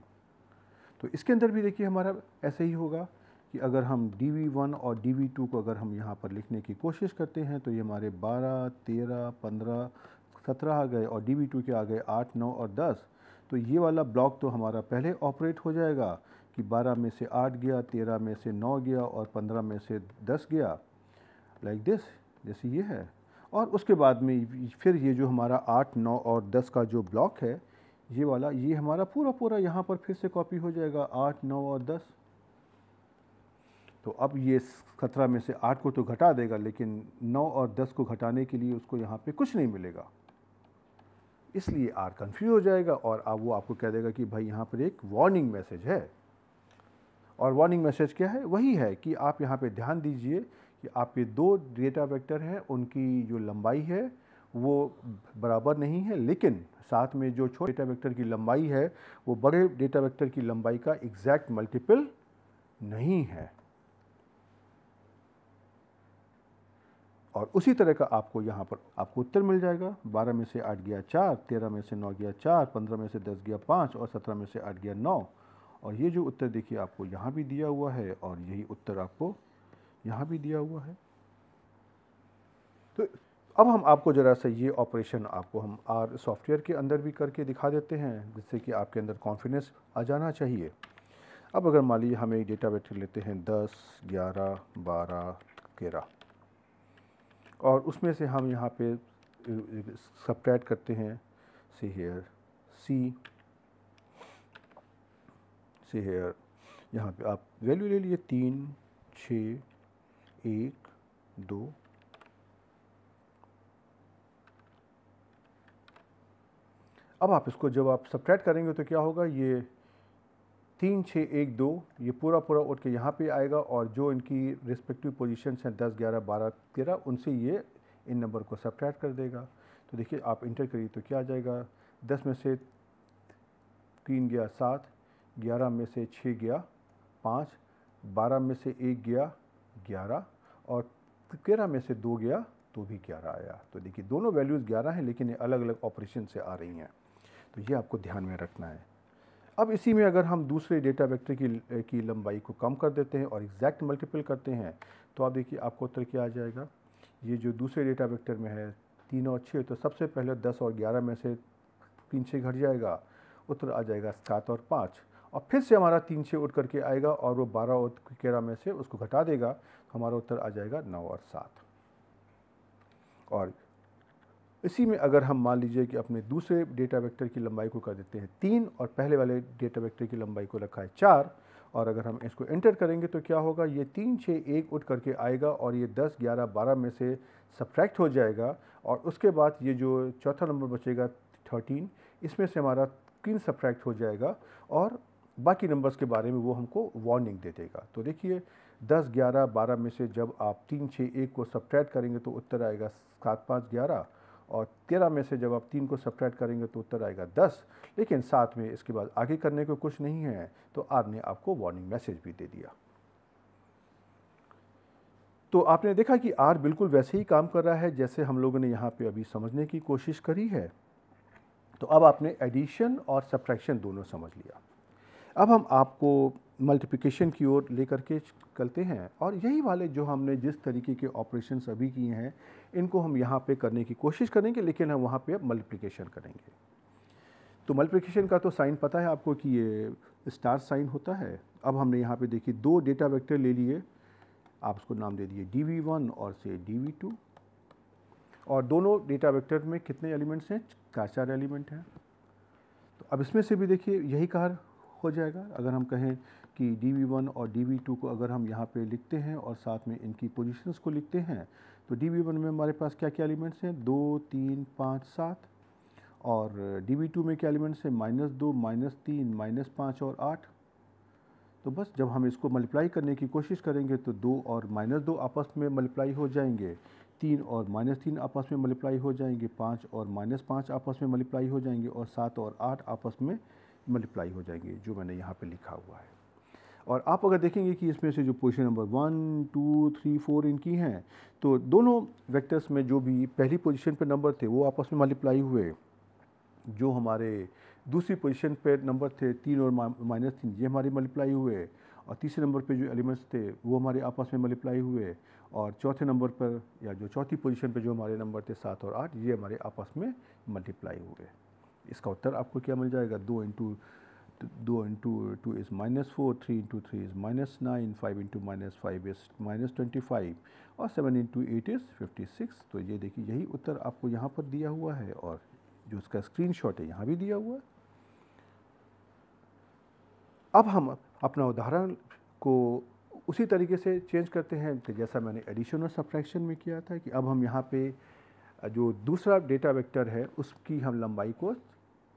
तो इसके अंदर भी देखिए हमारा ऐसे ही होगा कि अगर हम DV1 और DV2 को अगर हम यहाँ पर लिखने की कोशिश करते हैं तो ये हमारे 12, 13, 15, 17 आ गए और DV2 के आ गए 8, 9 और 10। तो ये वाला ब्लॉक तो हमारा पहले ऑपरेट हो जाएगा कि 12 में से 8 गया, 13 में से 9 गया और 15 में से 10 गया, लाइक दिस, जैसे ये है। और उसके बाद में फिर ये जो हमारा 8, 9 और 10 का जो ब्लॉक है ये वाला, ये हमारा पूरा पूरा यहाँ पर फिर से कॉपी हो जाएगा, 8, 9 और 10। तो अब ये 17 में से 8 को तो घटा देगा, लेकिन 9 और 10 को घटाने के लिए उसको यहाँ पे कुछ नहीं मिलेगा, इसलिए आर कन्फ्यूज हो जाएगा और अब वो आपको कह देगा कि भाई यहाँ पर एक वार्निंग मैसेज है। और वार्निंग मैसेज क्या है? वही है कि आप यहाँ पे ध्यान दीजिए कि आपके दो डेटा वेक्टर हैं, उनकी जो लंबाई है वो बराबर नहीं है, लेकिन साथ में जो छोटे डेटा वेक्टर की लंबाई है वो बड़े डेटा वेक्टर की लंबाई का एग्जैक्ट मल्टीपल नहीं है। और उसी तरह का आपको यहाँ पर आपको उत्तर मिल जाएगा। 12 में से 8 गया 4, 13 में से 9 गया 4, 15 में से 10 गया 5 और 17 में से 8 गया 9। और ये जो उत्तर देखिए आपको यहाँ भी दिया हुआ है और यही उत्तर आपको यहाँ भी दिया हुआ है। तो अब हम आपको ज़रा सा ये ऑपरेशन आपको हम आर सॉफ्टवेयर के अंदर भी करके दिखा देते हैं, जिससे कि आपके अंदर कॉन्फिडेंस आ जाना चाहिए। अब अगर मान लीजिए हम एक डेटा वेक्टर लेते हैं 10, 11, 12, 13 और उसमें से हम यहाँ पे सब्ट्रैक्ट करते हैं सी हेयर यहाँ पे आप वैल्यू ले लिए 3, 6, 1, 2। अब आप इसको जब आप सब्ट्रैक्ट करेंगे तो क्या होगा, ये 3, 6, 1, 2 ये पूरा उठ के यहाँ पे आएगा और जो इनकी रिस्पेक्टिव पोजीशंस हैं 10, 11, 12, 13 उनसे ये इन नंबर को सब्ट्रैक्ट कर देगा। तो देखिए आप इंटर करिए तो क्या आ जाएगा, 10 में से 3 गया 7, 11 में से 6 गया 5, 12 में से 1 गया 11 और 13 में से 2 गया तो भी 11 आया। तो देखिए दोनों वैल्यूज़ 11 हैं, लेकिन ये अलग अलग ऑपरेशन से आ रही हैं, तो ये आपको ध्यान में रखना है। अब इसी में अगर हम दूसरे डेटा वेक्टर की लंबाई को कम कर देते हैं और एग्जैक्ट मल्टीपल करते हैं तो आप देखिए आपको उत्तर क्या आ जाएगा। ये जो दूसरे डेटा वेक्टर में है 3 और 6, तो सबसे पहले 10 और 11 में से 3, 6 घट जाएगा, उत्तर आ जाएगा 7 और 5 और फिर से हमारा 3, 6 उठ करके आएगा और वो 12 और 13 में से उसको घटा देगा, तो हमारा उत्तर आ जाएगा 9 और 7। और इसी में अगर हम मान लीजिए कि अपने दूसरे डेटा वेक्टर की लंबाई को कर देते हैं 3 और पहले वाले डेटा वेक्टर की लंबाई को रखा है 4 और अगर हम इसको एंटर करेंगे तो क्या होगा, ये 3, 6, 1 उठ करके आएगा और ये 10, 11, 12 में से सब्ट्रैक्ट हो जाएगा और उसके बाद ये जो चौथा नंबर बचेगा 13, इसमें से हमारा 3 सब्ट्रैक्ट हो जाएगा और बाकी नंबर्स के बारे में वो हमको वार्निंग दे देगा। तो देखिए 10, 11, 12 में से जब आप 3, 6, 1 को सब्ट्रैक्ट करेंगे तो उत्तर आएगा 7, 5, 11 और 13 में से जब आप 3 को सब्ट्रैक्ट करेंगे तो उत्तर आएगा 10, लेकिन साथ में इसके बाद आगे करने को कुछ नहीं है, तो आर ने आपको वार्निंग मैसेज भी दे दिया। तो आपने देखा कि आर बिल्कुल वैसे ही काम कर रहा है जैसे हम लोगों ने यहाँ पे अभी समझने की कोशिश करी है। तो अब आपने एडिशन और सब्ट्रैक्शन दोनों समझ लिया। अब हम आपको मल्टीप्लिकेशन की ओर लेकर के चलते हैं और यही वाले जो हमने जिस तरीके के ऑपरेशंस अभी किए हैं इनको हम यहाँ पे करने की कोशिश करेंगे, लेकिन हम वहाँ पे अब मल्टीप्लिकेशन करेंगे। तो मल्टीप्लिकेशन का तो साइन पता है आपको कि ये स्टार साइन होता है। अब हमने यहाँ पे देखिए दो डेटा वेक्टर ले लिए, आप उसको नाम दे दिए dv1 और से dv2 और दोनों डेटा वेक्टर में कितने एलिमेंट्स हैं, 4 एलिमेंट हैं। तो अब इसमें से भी देखिए यही कार्य हो जाएगा। अगर हम कहें कि dv1 और dv2 को अगर हम यहाँ पे लिखते हैं और साथ में इनकी पोजीशंस को लिखते हैं तो dv1 में हमारे पास क्या क्या एलिमेंट्स हैं, 2, 3, 5, 7 और dv2 में क्या एलिमेंट्स हैं, -2, -3, -5 और 8। तो बस जब हम इसको मल्टीप्लाई करने की कोशिश करेंगे तो 2 और -2 आपस में मल्टीप्लाई हो जाएंगे, 3 और -3 आपस में मल्टीप्लाई हो जाएंगे, 5 और -5 आपस में मल्टीप्लाई हो जाएंगे और 7 और 8 आपस में मल्टीप्लाई हो जाएंगे, जो मैंने यहाँ पे लिखा हुआ है। और आप अगर देखेंगे कि इसमें से जो पोजीशन नंबर 1, 2, 3, 4 इनकी हैं, तो दोनों वेक्टर्स में जो भी पहली पोजीशन पे नंबर थे वो आपस में मल्टीप्लाई हुए, जो हमारे दूसरी पोजीशन पे नंबर थे 3 और -3 ये हमारे मल्टीप्लाई हुए और तीसरे नंबर पे जो एलिमेंट्स थे वो हमारे आपस में मल्टीप्लाई हुए और चौथे नंबर पर या जो चौथी पोजीशन पे जो हमारे नंबर थे 7 और 8 ये हमारे आपस में मल्टीप्लाई हुए। इसका उत्तर आपको क्या मिल जाएगा, 2 into 2 is -4, 3 into 3 is -9, 5 into -5 is -25 और 7 इंटू 8 इज़ 56। तो ये देखिए यही उत्तर आपको यहाँ पर दिया हुआ है और जो उसका स्क्रीनशॉट है यहाँ भी दिया हुआ है। अब हम अपना उदाहरण को उसी तरीके से चेंज करते हैं कि जैसा मैंने एडिशन और सब्ट्रैक्शन में किया था कि अब हम यहाँ पे जो दूसरा डेटा वेक्टर है उसकी हम लंबाई को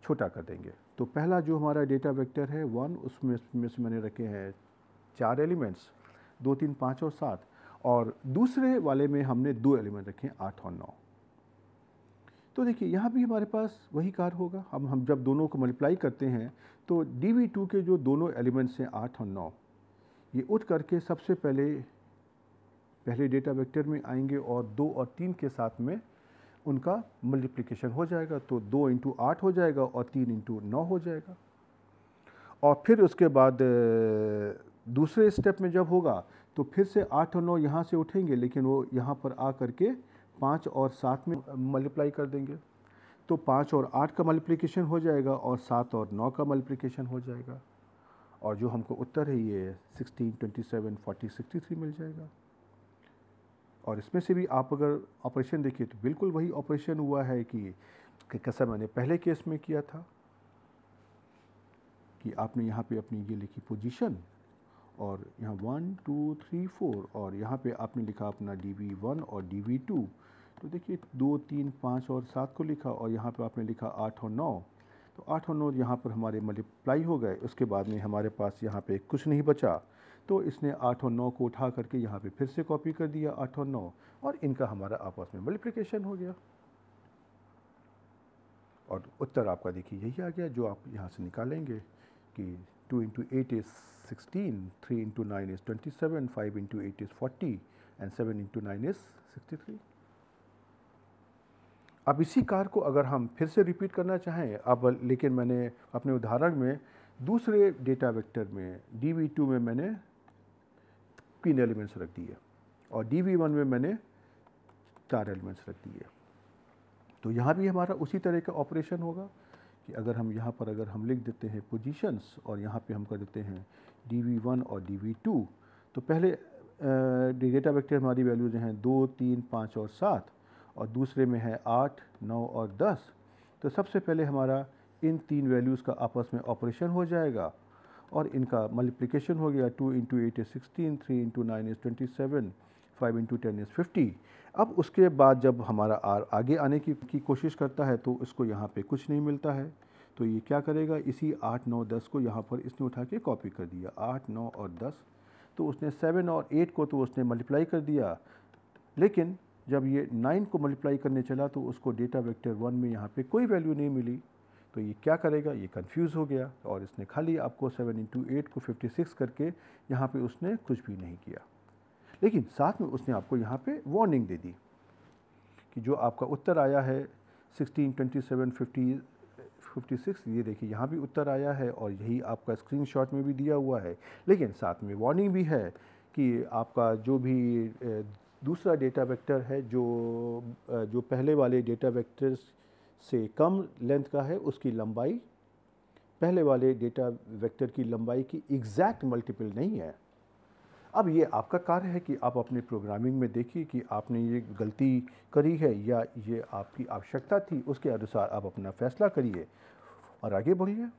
छोटा कर देंगे। तो पहला जो हमारा डेटा वेक्टर है 1, उसमें से मैंने रखे हैं 4 एलिमेंट्स, 2, 3, 5 और 7, और दूसरे वाले में हमने 2 एलिमेंट रखे हैं 8 और 9। तो देखिए यहाँ भी हमारे पास वही कार्य होगा। हम जब दोनों को मल्टीप्लाई करते हैं तो dv2 के जो दोनों एलिमेंट्स हैं 8 और 9, ये उठ करके सबसे पहले डेटा वेक्टर में आएंगे और 2 और 3 के साथ में उनका मल्टीप्लिकेशन हो जाएगा। तो 2 इंटू 8 हो जाएगा और 3 इंटू 9 हो जाएगा। और फिर उसके बाद दूसरे स्टेप में जब होगा तो फिर से 8 और 9 यहाँ से उठेंगे, लेकिन वो यहाँ पर आ करके 5 और 7 में मल्टीप्लाई कर देंगे। तो 5 और 8 का मल्टीप्लिकेशन हो जाएगा और 7 और 9 का मल्टीप्लिकेशन हो जाएगा, और जो हमको उत्तर है ये 16, 27, 40, 63 मिल जाएगा। और इसमें से भी आप अगर ऑपरेशन देखिए तो बिल्कुल वही ऑपरेशन हुआ है कि कैसा मैंने पहले केस में किया था कि आपने यहाँ पे अपनी ये लिखी पोजीशन, और यहाँ 1, 2, 3, 4, और यहाँ पे आपने लिखा अपना dv1 और dv2। तो देखिए 2, 3, 5 और 7 को लिखा, और यहाँ पे आपने लिखा 8 और 9। तो 8 और 9 यहाँ पर हमारे मल्टीप्लाई हो गए। उसके बाद में हमारे पास यहाँ पे कुछ नहीं बचा, तो इसने 8 और 9 को उठा करके यहाँ पे फिर से कॉपी कर दिया 8 और 9, और इनका हमारा आपस में मल्टीप्लिकेशन हो गया। और उत्तर आपका देखिए यही आ गया जो आप यहाँ से निकालेंगे कि 2 into 8 is 16, 3 into 9 is 27, 5 into 8 is 40 and 7 into 9 is 63। अब इसी कार्य को अगर हम फिर से रिपीट करना चाहें, अब लेकिन मैंने अपने उदाहरण में दूसरे डेटा वेक्टर में dv2 में मैंने 3 एलिमेंट्स रख दिए और dv1 में मैंने 4 एलिमेंट्स रख दिए। तो यहाँ भी हमारा उसी तरह का ऑपरेशन होगा कि अगर हम यहाँ पर अगर हम लिख देते हैं पोजीशंस और यहाँ पे हम कर देते हैं dv1 और dv2, तो पहले डेटा वेक्टर हमारी वैल्यूज हैं 2, 3, 5 और 7, और दूसरे में है 8, 9 और 10। तो सबसे पहले हमारा इन 3 वैल्यूज़ का आपस में ऑपरेशन हो जाएगा और इनका मल्टीप्लिकेशन हो गया। 2 into 8 is 16, 3 into 9 is 27, 5 into 10 is 50। अब उसके बाद जब हमारा आगे आने की कोशिश करता है तो इसको यहाँ पे कुछ नहीं मिलता है, तो ये क्या करेगा, इसी 8, 9, 10 को यहाँ पर इसने उठा के कॉपी कर दिया। 8, 9 और 10, तो उसने 7 और 8 को तो उसने मल्टीप्लाई कर दिया, लेकिन जब ये 9 को मल्टीप्लाई करने चला तो उसको डेटा वेक्टर 1 में यहाँ पे कोई वैल्यू नहीं मिली। तो ये क्या करेगा, ये कंफ्यूज हो गया और इसने खाली आपको 7 इंटू 8 को 56 करके यहाँ पे उसने कुछ भी नहीं किया, लेकिन साथ में उसने आपको यहाँ पे वार्निंग दे दी कि जो आपका उत्तर आया है 16, 27, 50, 56, ये देखिए यहाँ भी उत्तर आया है और यही आपका स्क्रीनशॉट में भी दिया हुआ है, लेकिन साथ में वार्निंग भी है कि आपका जो भी दूसरा डेटा वेक्टर है जो पहले वाले डेटा वेक्टर से कम लेंथ का है, उसकी लंबाई पहले वाले डेटा वेक्टर की लंबाई की एग्जैक्ट मल्टीपल नहीं है। अब ये आपका कार्य है कि आप अपने प्रोग्रामिंग में देखिए कि आपने ये गलती करी है या ये आपकी आवश्यकता थी, उसके अनुसार आप अपना फैसला करिए और आगे बढ़िए।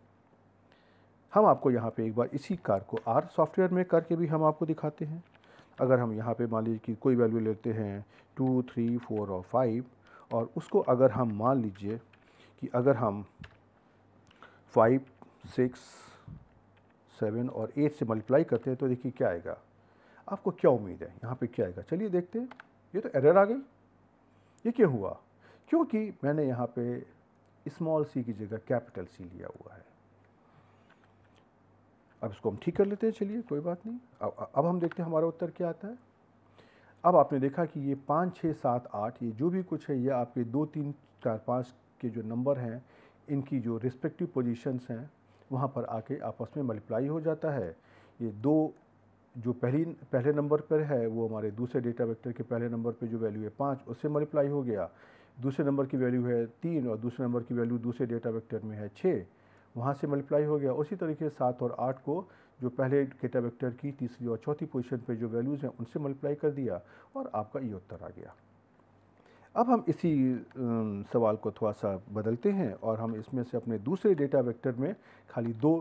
हम आपको यहाँ पे एक बार इसी कार्य को R सॉफ्टवेयर में करके भी हम आपको दिखाते हैं। अगर हम यहाँ पे मान लीजिए कि कोई वैल्यू लेते हैं 2, 3, 4 और 5, और उसको अगर हम मान लीजिए कि अगर हम 5, 6, 7 और 8 से मल्टीप्लाई करते हैं तो देखिए क्या आएगा। आपको क्या उम्मीद है यहाँ पे क्या आएगा, चलिए देखते हैं। ये तो एरर आ गई। ये क्यों हुआ? क्योंकि मैंने यहाँ पे स्मॉल सी की जगह कैपिटल सी लिया हुआ है। अब इसको हम ठीक कर लेते हैं, चलिए कोई बात नहीं। अब हम देखते हैं हमारा उत्तर क्या आता है। अब आपने देखा कि ये 5, 6, 7, 8 ये जो भी कुछ है ये आपके 2, 3, 4, 5 के जो नंबर हैं इनकी जो रिस्पेक्टिव पोजीशंस हैं वहाँ पर आके आपस में मल्टीप्लाई हो जाता है। ये 2 जो पहले नंबर पर है वो हमारे दूसरे डेटा वेक्टर के पहले नंबर पे जो वैल्यू है 5 उससे मल्टीप्लाई हो गया। दूसरे नंबर की वैल्यू है 3 और दूसरे नंबर की वैल्यू दूसरे डेटा वेक्टर में है 6, वहाँ से मल्टीप्लाई हो गया। उसी तरीके से 7 और 8 को जो पहले डेटा वेक्टर की तीसरी और चौथी पोजीशन पे जो वैल्यूज़ हैं उनसे मल्टीप्लाई कर दिया और आपका ये उत्तर आ गया। अब हम इसी सवाल को थोड़ा सा बदलते हैं और हम इसमें से अपने दूसरे डेटा वेक्टर में खाली 2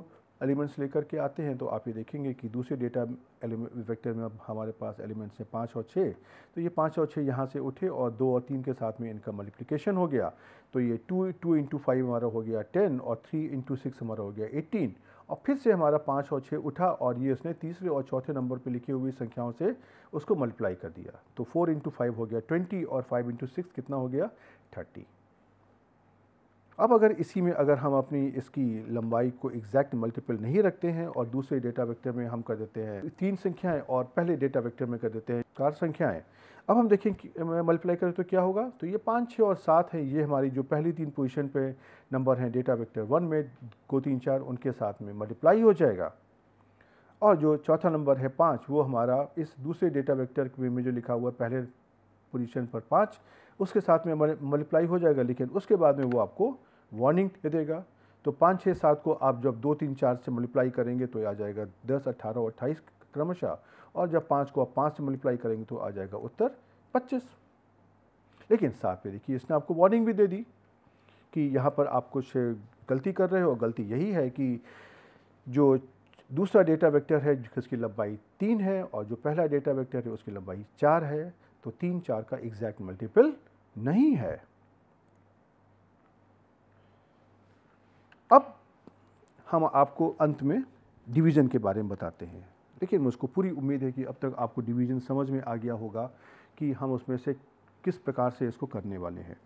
एलिमेंट्स लेकर के आते हैं, तो आप ये देखेंगे कि दूसरे डेटा वेक्टर में अब हमारे पास एलिमेंट्स हैं 5 और 6। तो ये 5 और 6 यहाँ से उठे और 2 और 3 के साथ में इनका मल्टीप्लिकेशन हो गया। तो ये 2 इंटू 5 हमारा हो गया 10 और 3 इंटू 6 हमारा हो गया 18। और फिर से हमारा 5 और 6 उठा और ये उसने तीसरे और चौथे नंबर पे लिखी हुई संख्याओं से उसको मल्टीप्लाई कर दिया। तो 4 इंटू 5 हो गया 20 और 5 इंटू 6 कितना हो गया 30। अब अगर इसी में अगर हम अपनी इसकी लंबाई को एग्जैक्ट मल्टीपल नहीं रखते हैं और दूसरे डेटा वेक्टर में हम कर देते हैं 3 संख्याएं और पहले डेटा वेक्टर में कर देते हैं 4 संख्याएं, अब हम देखें कि मल्टीप्लाई करें तो क्या होगा। तो ये 5, 6 और 7 है, ये हमारी जो पहली 3 पोजीशन पे नंबर हैं डेटा वेक्टर 1 में 2, 3, 4 उनके साथ में मल्टीप्लाई हो जाएगा। और जो चौथा नंबर है 5 वो हमारा इस दूसरे डेटा वेक्टर में जो लिखा हुआ पहले पोजीशन पर 5 उसके साथ में मल्टीप्लाई हो जाएगा, लेकिन उसके बाद में वो आपको वार्निंग दे देगा। तो 5, 6, 7 को आप जब 2, 3, 4 से मल्टीप्लाई करेंगे तो आ जाएगा 10, 18 और 28 क्रमशः, और जब 5 को आप 5 से मल्टीप्लाई करेंगे तो आ जाएगा उत्तर 25। लेकिन साथ में देखिए इसने आपको वार्निंग भी दे दी कि यहाँ पर आप कुछ गलती कर रहे हो। गलती यही है कि जो दूसरा डेटा वेक्टर है जिसकी लंबाई 3 है और जो पहला डेटा वेक्टर है उसकी लंबाई 4 है, तो 3, 4 का एग्जैक्ट मल्टीपल नहीं है। अब हम आपको अंत में डिवीज़न के बारे में बताते हैं। लेकिन मुझको पूरी उम्मीद है कि अब तक आपको डिवीज़न समझ में आ गया होगा कि हम उसमें से किस प्रकार से इसको करने वाले हैं।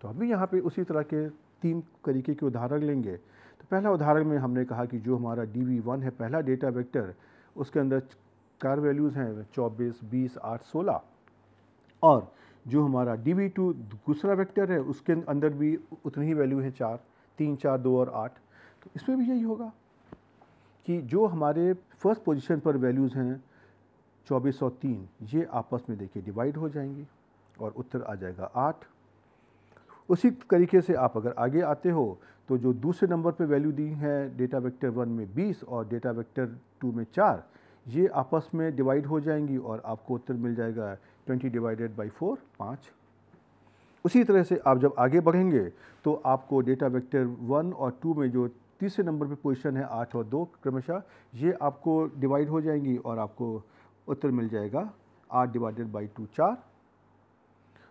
तो हम भी यहाँ पे उसी तरह के 3 तरीके के उदाहरण लेंगे। तो पहला उदाहरण में हमने कहा कि जो हमारा DV1 है पहला डेटा वेक्टर, उसके अंदर 4 वैल्यूज़ हैं 24, 20, 8, 16। और जो हमारा DV2 दूसरा वेक्टर है उसके अंदर भी उतनी ही वैल्यू है 4, 3, 4, 2 और 8। तो इसमें भी यही होगा कि जो हमारे फर्स्ट पोजीशन पर वैल्यूज़ हैं 24 और 3 ये आपस में देखिए डिवाइड हो जाएंगी और उत्तर आ जाएगा 8। उसी तरीके से आप अगर आगे आते हो तो जो दूसरे नंबर पे वैल्यू दी है डेटा वेक्टर 1 में 20 और डेटा वेक्टर 2 में 4, ये आपस में डिवाइड हो जाएंगी और आपको उत्तर मिल जाएगा 20 डिवाइडेड बाई 4, 5। उसी तरह से आप जब आगे बढ़ेंगे तो आपको डेटा वेक्टर 1 और 2 में जो तीसरे नंबर पे पोजीशन है 8 और 2 क्रमशः, ये आपको डिवाइड हो जाएंगी और आपको उत्तर मिल जाएगा 8 डिवाइडेड बाई 2, 4।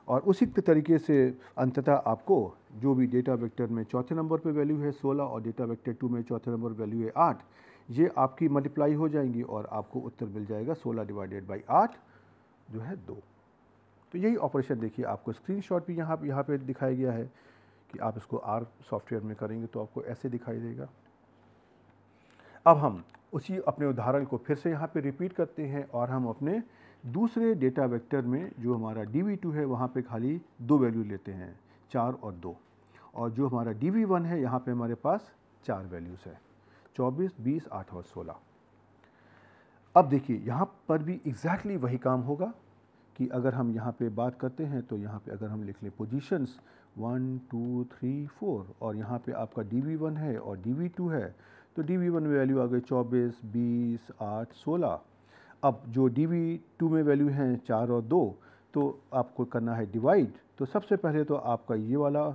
और उसी तरीके से अंततः आपको जो भी डेटा वेक्टर में चौथे नंबर पे वैल्यू है 16 और डेटा वेक्टर 2 में चौथे नंबर वैल्यू है 8, ये आपकी मल्टीप्लाई हो जाएंगी और आपको उत्तर मिल जाएगा 16 डिवाइडेड बाई 8 जो है 2। तो यही ऑपरेशन देखिए आपको स्क्रीनशॉट भी यहाँ पे दिखाया गया है कि आप इसको R सॉफ्टवेयर में करेंगे तो आपको ऐसे दिखाई देगा। अब हम उसी अपने उदाहरण को फिर से यहाँ पे रिपीट करते हैं और हम अपने दूसरे डेटा वेक्टर में जो हमारा DV2 है वहाँ पे खाली 2 वैल्यू लेते हैं 4 और 2, और जो हमारा DV1 है यहाँ पे हमारे पास 4 वैल्यूज़ है 24, 20, 8 और 16। अब देखिए यहाँ पर भी एग्जैक्टली वही काम होगा कि अगर हम यहाँ पे बात करते हैं तो यहाँ पे अगर हम लिख लें पोजीशंस 1, 2, 3, 4 और यहाँ पे आपका DV1 है और DV2 है, तो DV1 में वैल्यू आ गई 24, 20, 8, 16। अब जो DV2 में वैल्यू हैं 4 और 2, तो आपको करना है डिवाइड। तो सबसे पहले तो आपका ये वाला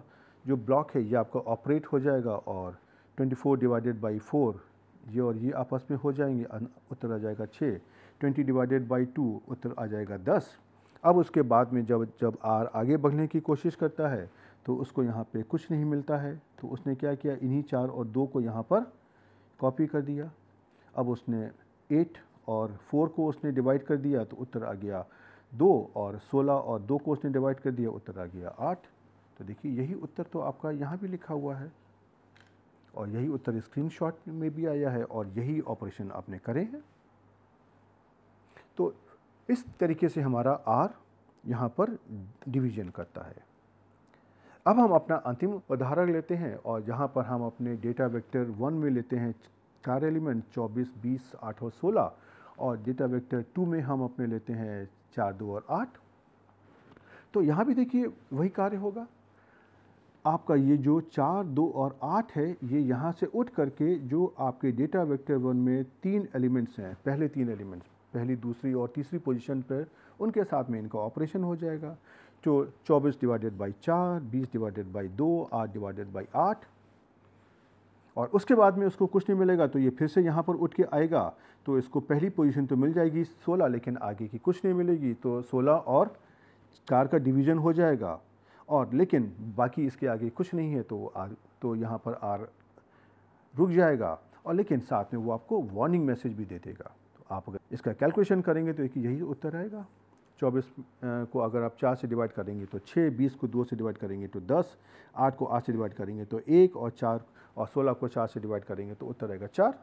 जो ब्लॉक है ये आपका ऑपरेट हो जाएगा और 24 डिवाइडेड बाई 4 ये और ये आपस में हो जाएंगे, उत्तर आ जाएगा 6। 20 डिवाइडेड बाई 2 उत्तर आ जाएगा 10। अब उसके बाद में जब R आगे बढ़ने की कोशिश करता है तो उसको यहाँ पे कुछ नहीं मिलता है, तो उसने क्या किया, इन्हीं 4 और 2 को यहाँ पर कॉपी कर दिया। अब उसने 8 और 4 को उसने डिवाइड कर दिया तो उत्तर आ गया 2, और 16 और 2 को उसने डिवाइड कर दिया उत्तर आ गया 8। तो देखिए यही उत्तर तो आपका यहाँ भी लिखा हुआ है और यही उत्तर स्क्रीनशॉट में भी आया है और यही ऑपरेशन आपने करे हैं। तो इस तरीके से हमारा R यहाँ पर डिवीजन करता है। अब हम अपना अंतिम उदाहरण लेते हैं और जहाँ पर हम अपने डेटा वेक्टर 1 में लेते हैं 4 एलिमेंट 24, 20, 8 और 16, और डेटा वेक्टर 2 में हम अपने लेते हैं 4, 2 और 8। तो यहाँ भी देखिए वही कार्य होगा। आपका ये जो 4, 2 और 8 है ये यहाँ से उठ करके जो आपके डेटा वेक्टर 1 में 3 एलिमेंट्स हैं, पहले 3 एलिमेंट्स पहली, दूसरी और तीसरी पोजीशन पर, उनके साथ में इनका ऑपरेशन हो जाएगा। तो 24 divided by 4, 20 divided by 2, 8 divided by 8। और उसके बाद में उसको कुछ नहीं मिलेगा तो ये फिर से यहाँ पर उठ के आएगा, तो इसको पहली पोजीशन तो मिल जाएगी 16, लेकिन आगे की कुछ नहीं मिलेगी, तो 16 और 4 का डिवीज़न हो जाएगा, और लेकिन बाकी इसके आगे कुछ नहीं है, तो यहाँ पर आर रुक जाएगा, और लेकिन साथ में वो आपको वार्निंग मैसेज भी दे देगा। तो आप अगर इसका कैलकुलेशन करेंगे तो एक यही उत्तर आएगा। 24 को अगर आप 4 से डिवाइड करेंगे तो 6, 20 को 2 से डिवाइड करेंगे तो 10, 8 को 8 से डिवाइड करेंगे तो 1, और 4 और 16 को 4 से डिवाइड करेंगे तो उत्तर आएगा 4।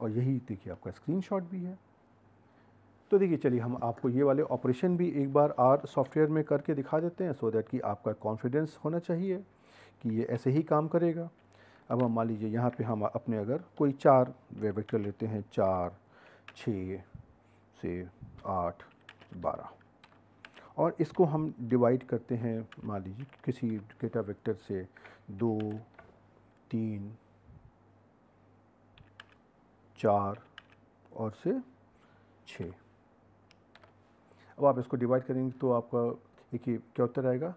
और यही देखिए आपका स्क्रीनशॉट भी है। तो देखिए चलिए हम आपको ये वाले ऑपरेशन भी एक बार आर सॉफ्टवेयर में करके दिखा देते हैं, सो दैट कि आपका कॉन्फिडेंस होना चाहिए कि ये ऐसे ही काम करेगा। अब हम मान लीजिए यहाँ पे हम अपने अगर कोई 4 वेक्टर लेते हैं, 4, 6 से 8, 12, और इसको हम डिवाइड करते हैं मान लीजिए किसी डेटा वेक्टर से 2, 3, 4 और से 6। अब आप इसको डिवाइड करेंगे तो आपका देखिए क्या उत्तर आएगा,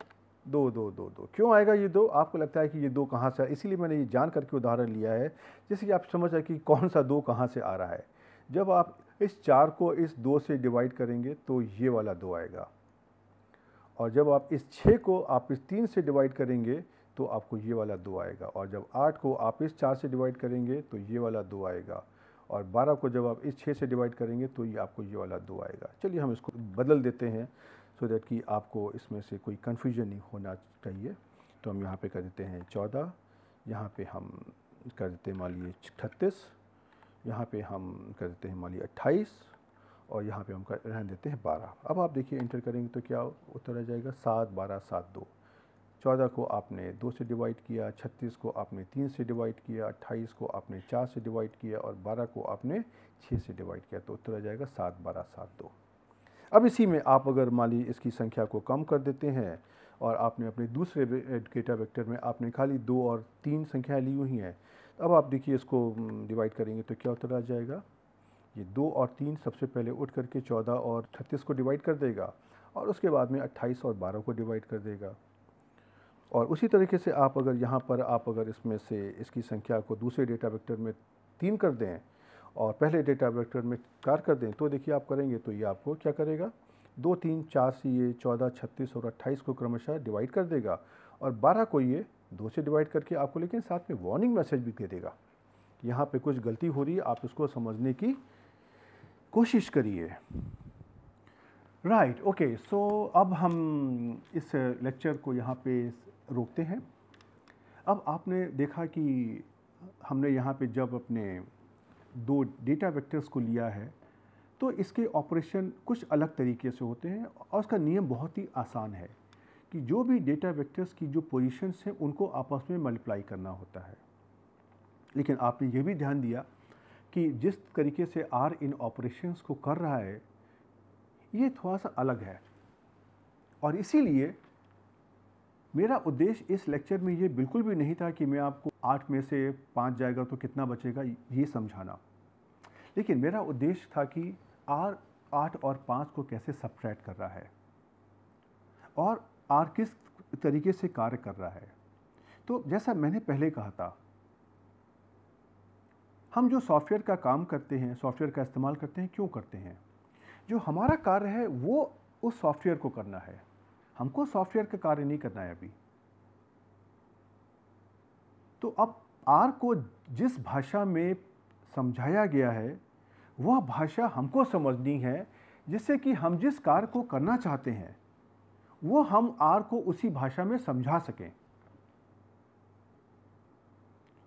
2, 2, 2, 2। क्यों आएगा ये 2? आपको लगता है कि ये 2 कहाँ से, इसीलिए मैंने ये जान करके उदाहरण लिया है, जैसे कि आप समझ जाए कि कौन सा 2 कहाँ से आ रहा है। जब आप इस 4 को इस 2 से डिवाइड करेंगे तो ये वाला 2 आएगा, और जब आप इस 6 को आप इस 3 से डिवाइड करेंगे तो आपको ये वाला 2 आएगा, और जब 8 को आप इस 4 से डिवाइड करेंगे तो ये वाला 2 आएगा, और 12 को जब आप इस 6 से डिवाइड करेंगे तो ये आपको ये वाला 2 आएगा। चलिए हम इसको बदल देते हैं सो दैट कि आपको इसमें से कोई कन्फ्यूजन नहीं होना चाहिए। तो हम यहाँ पे कर देते हैं 14, यहाँ पे हम कर देते हैं मान लीजिए 36, यहाँ पे हम कर देते हैं मान लीजिए 28, और यहाँ पे हम रहने देते हैं 12। अब आप देखिए इंटर करेंगे तो क्या उत्तर आ जाएगा, 7, 12, 7, 2। 14 को आपने 2 से डिवाइड किया, 36 को आपने 3 से डिवाइड किया, 28 को आपने 4 से डिवाइड किया, और 12 को आपने 6 से डिवाइड किया, तो उत्तर आ जाएगा 7, 12, 7, 2। अब इसी में आप अगर मान लीजिए इसकी संख्या को कम कर देते हैं, और आपने अपने दूसरे डेटा वेक्टर में आपने खाली 2 और 3 संख्याएँ ली हुई हैं, अब आप देखिए इसको डिवाइड करेंगे तो क्या उत्तर आ जाएगा, ये 2 और 3 सबसे पहले उठ करके 14 और 36 को डिवाइड कर देगा, और उसके बाद में 28 और 12 को डिवाइड कर देगा। और उसी तरीके से आप अगर यहाँ पर आप अगर इसमें से इसकी संख्या को दूसरे डेटा वेक्टर में 3 कर दें और पहले डेटा वेक्टर में 4 कर दें, तो देखिए आप करेंगे तो ये आपको क्या करेगा, 2, 3, 4 से ये 14, 36 और 28 को क्रमशः डिवाइड कर देगा, और 12 को ये 2 से डिवाइड करके आपको लेकिन साथ में वार्निंग मैसेज भी दे देगा, यहाँ पे कुछ गलती हो रही है, आप उसको समझने की कोशिश करिए। Right, okay. सो अब हम इस लेक्चर को यहाँ पे रोकते हैं। अब आपने देखा कि हमने यहाँ पे जब अपने 2 डेटा वेक्टर्स को लिया है तो इसके ऑपरेशन कुछ अलग तरीके से होते हैं, और उसका नियम बहुत ही आसान है कि जो भी डेटा वेक्टर्स की जो पोजीशंस हैं उनको आपस में मल्टीप्लाई करना होता है। लेकिन आपने ये भी ध्यान दिया कि जिस तरीके से आर इन ऑपरेशंस को कर रहा है ये थोड़ा सा अलग है, और इसीलिए मेरा उद्देश्य इस लेक्चर में ये बिल्कुल भी नहीं था कि मैं आपको 8 में से 5 जाएगा तो कितना बचेगा ये समझाना, लेकिन मेरा उद्देश्य था कि आर 8 और 5 को कैसे सब्ट्रैक्ट कर रहा है और आर किस तरीके से कार्य कर रहा है। तो जैसा मैंने पहले कहा था, हम जो सॉफ्टवेयर का काम करते हैं, सॉफ्टवेयर का इस्तेमाल करते हैं, क्यों करते हैं? जो हमारा कार्य है वो उस सॉफ्टवेयर को करना है, हमको सॉफ्टवेयर का कार्य नहीं करना है अभी। तो अब आर को जिस भाषा में समझाया गया है वह भाषा हमको समझनी है, जिससे कि हम जिस कार्य को करना चाहते हैं वो हम आर को उसी भाषा में समझा सकें।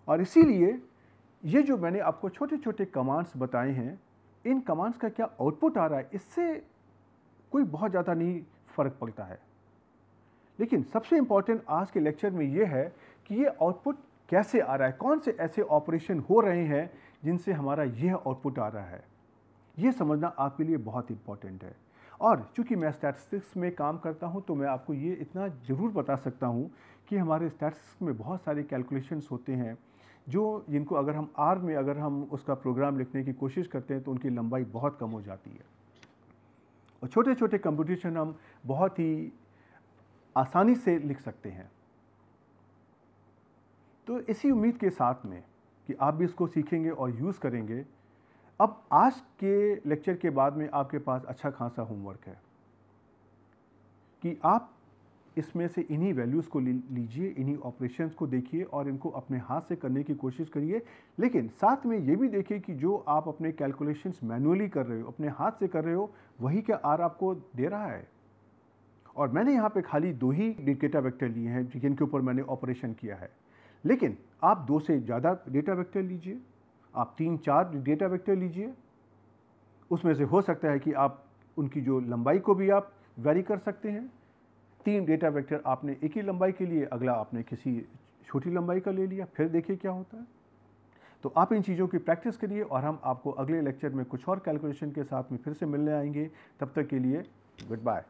और इसीलिए ये जो मैंने आपको छोटे छोटे कमांड्स बताए हैं, इन कमांड्स का क्या आउटपुट आ रहा है इससे कोई बहुत ज़्यादा नहीं फ़र्क पड़ता है, लेकिन सबसे इम्पॉर्टेंट आज के लेक्चर में ये है कि ये आउटपुट कैसे आ रहा है, कौन से ऐसे ऑपरेशन हो रहे हैं जिनसे हमारा यह आउटपुट आ रहा है, ये समझना आपके लिए बहुत इंपॉर्टेंट है। और चूंकि मैं स्टैटिस्टिक्स में काम करता हूं तो मैं आपको ये इतना ज़रूर बता सकता हूं कि हमारे स्टैटिस्टिक्स में बहुत सारे कैलकुलेशंस होते हैं जिनको अगर हम आर में अगर हम उसका प्रोग्राम लिखने की कोशिश करते हैं तो उनकी लंबाई बहुत कम हो जाती है, और छोटे छोटे कंप्यूटेशन हम बहुत ही आसानी से लिख सकते हैं। तो इसी उम्मीद के साथ में कि आप भी इसको सीखेंगे और यूज़ करेंगे, अब आज के लेक्चर के बाद में आपके पास अच्छा खासा होमवर्क है कि आप इसमें से इन्हीं वैल्यूज़ को लीजिए, इन्हीं ऑपरेशंस को देखिए और इनको अपने हाथ से करने की कोशिश करिए। लेकिन साथ में ये भी देखिए कि जो आप अपने कैलकुलेशंस मैनुअली कर रहे हो, अपने हाथ से कर रहे हो, वही क्या आर आपको दे रहा है। और मैंने यहाँ पे खाली 2 ही डेटा वेक्टर लिए हैं जिनके ऊपर मैंने ऑपरेशन किया है, लेकिन आप 2 से ज़्यादा डेटा वेक्टर लीजिए, आप 3-4 डेटा वेक्टर लीजिए। उसमें से हो सकता है कि आप उनकी जो लंबाई को भी आप वेरी कर सकते हैं। 3 डेटा वेक्टर आपने एक ही लंबाई के लिए, अगला आपने किसी छोटी लंबाई का ले लिया, फिर देखिए क्या होता है। तो आप इन चीज़ों की प्रैक्टिस करिए और हम आपको अगले लेक्चर में कुछ और कैलकुलेशन के साथ में फिर से मिलने आएंगे। तब तक के लिए गुड बाय।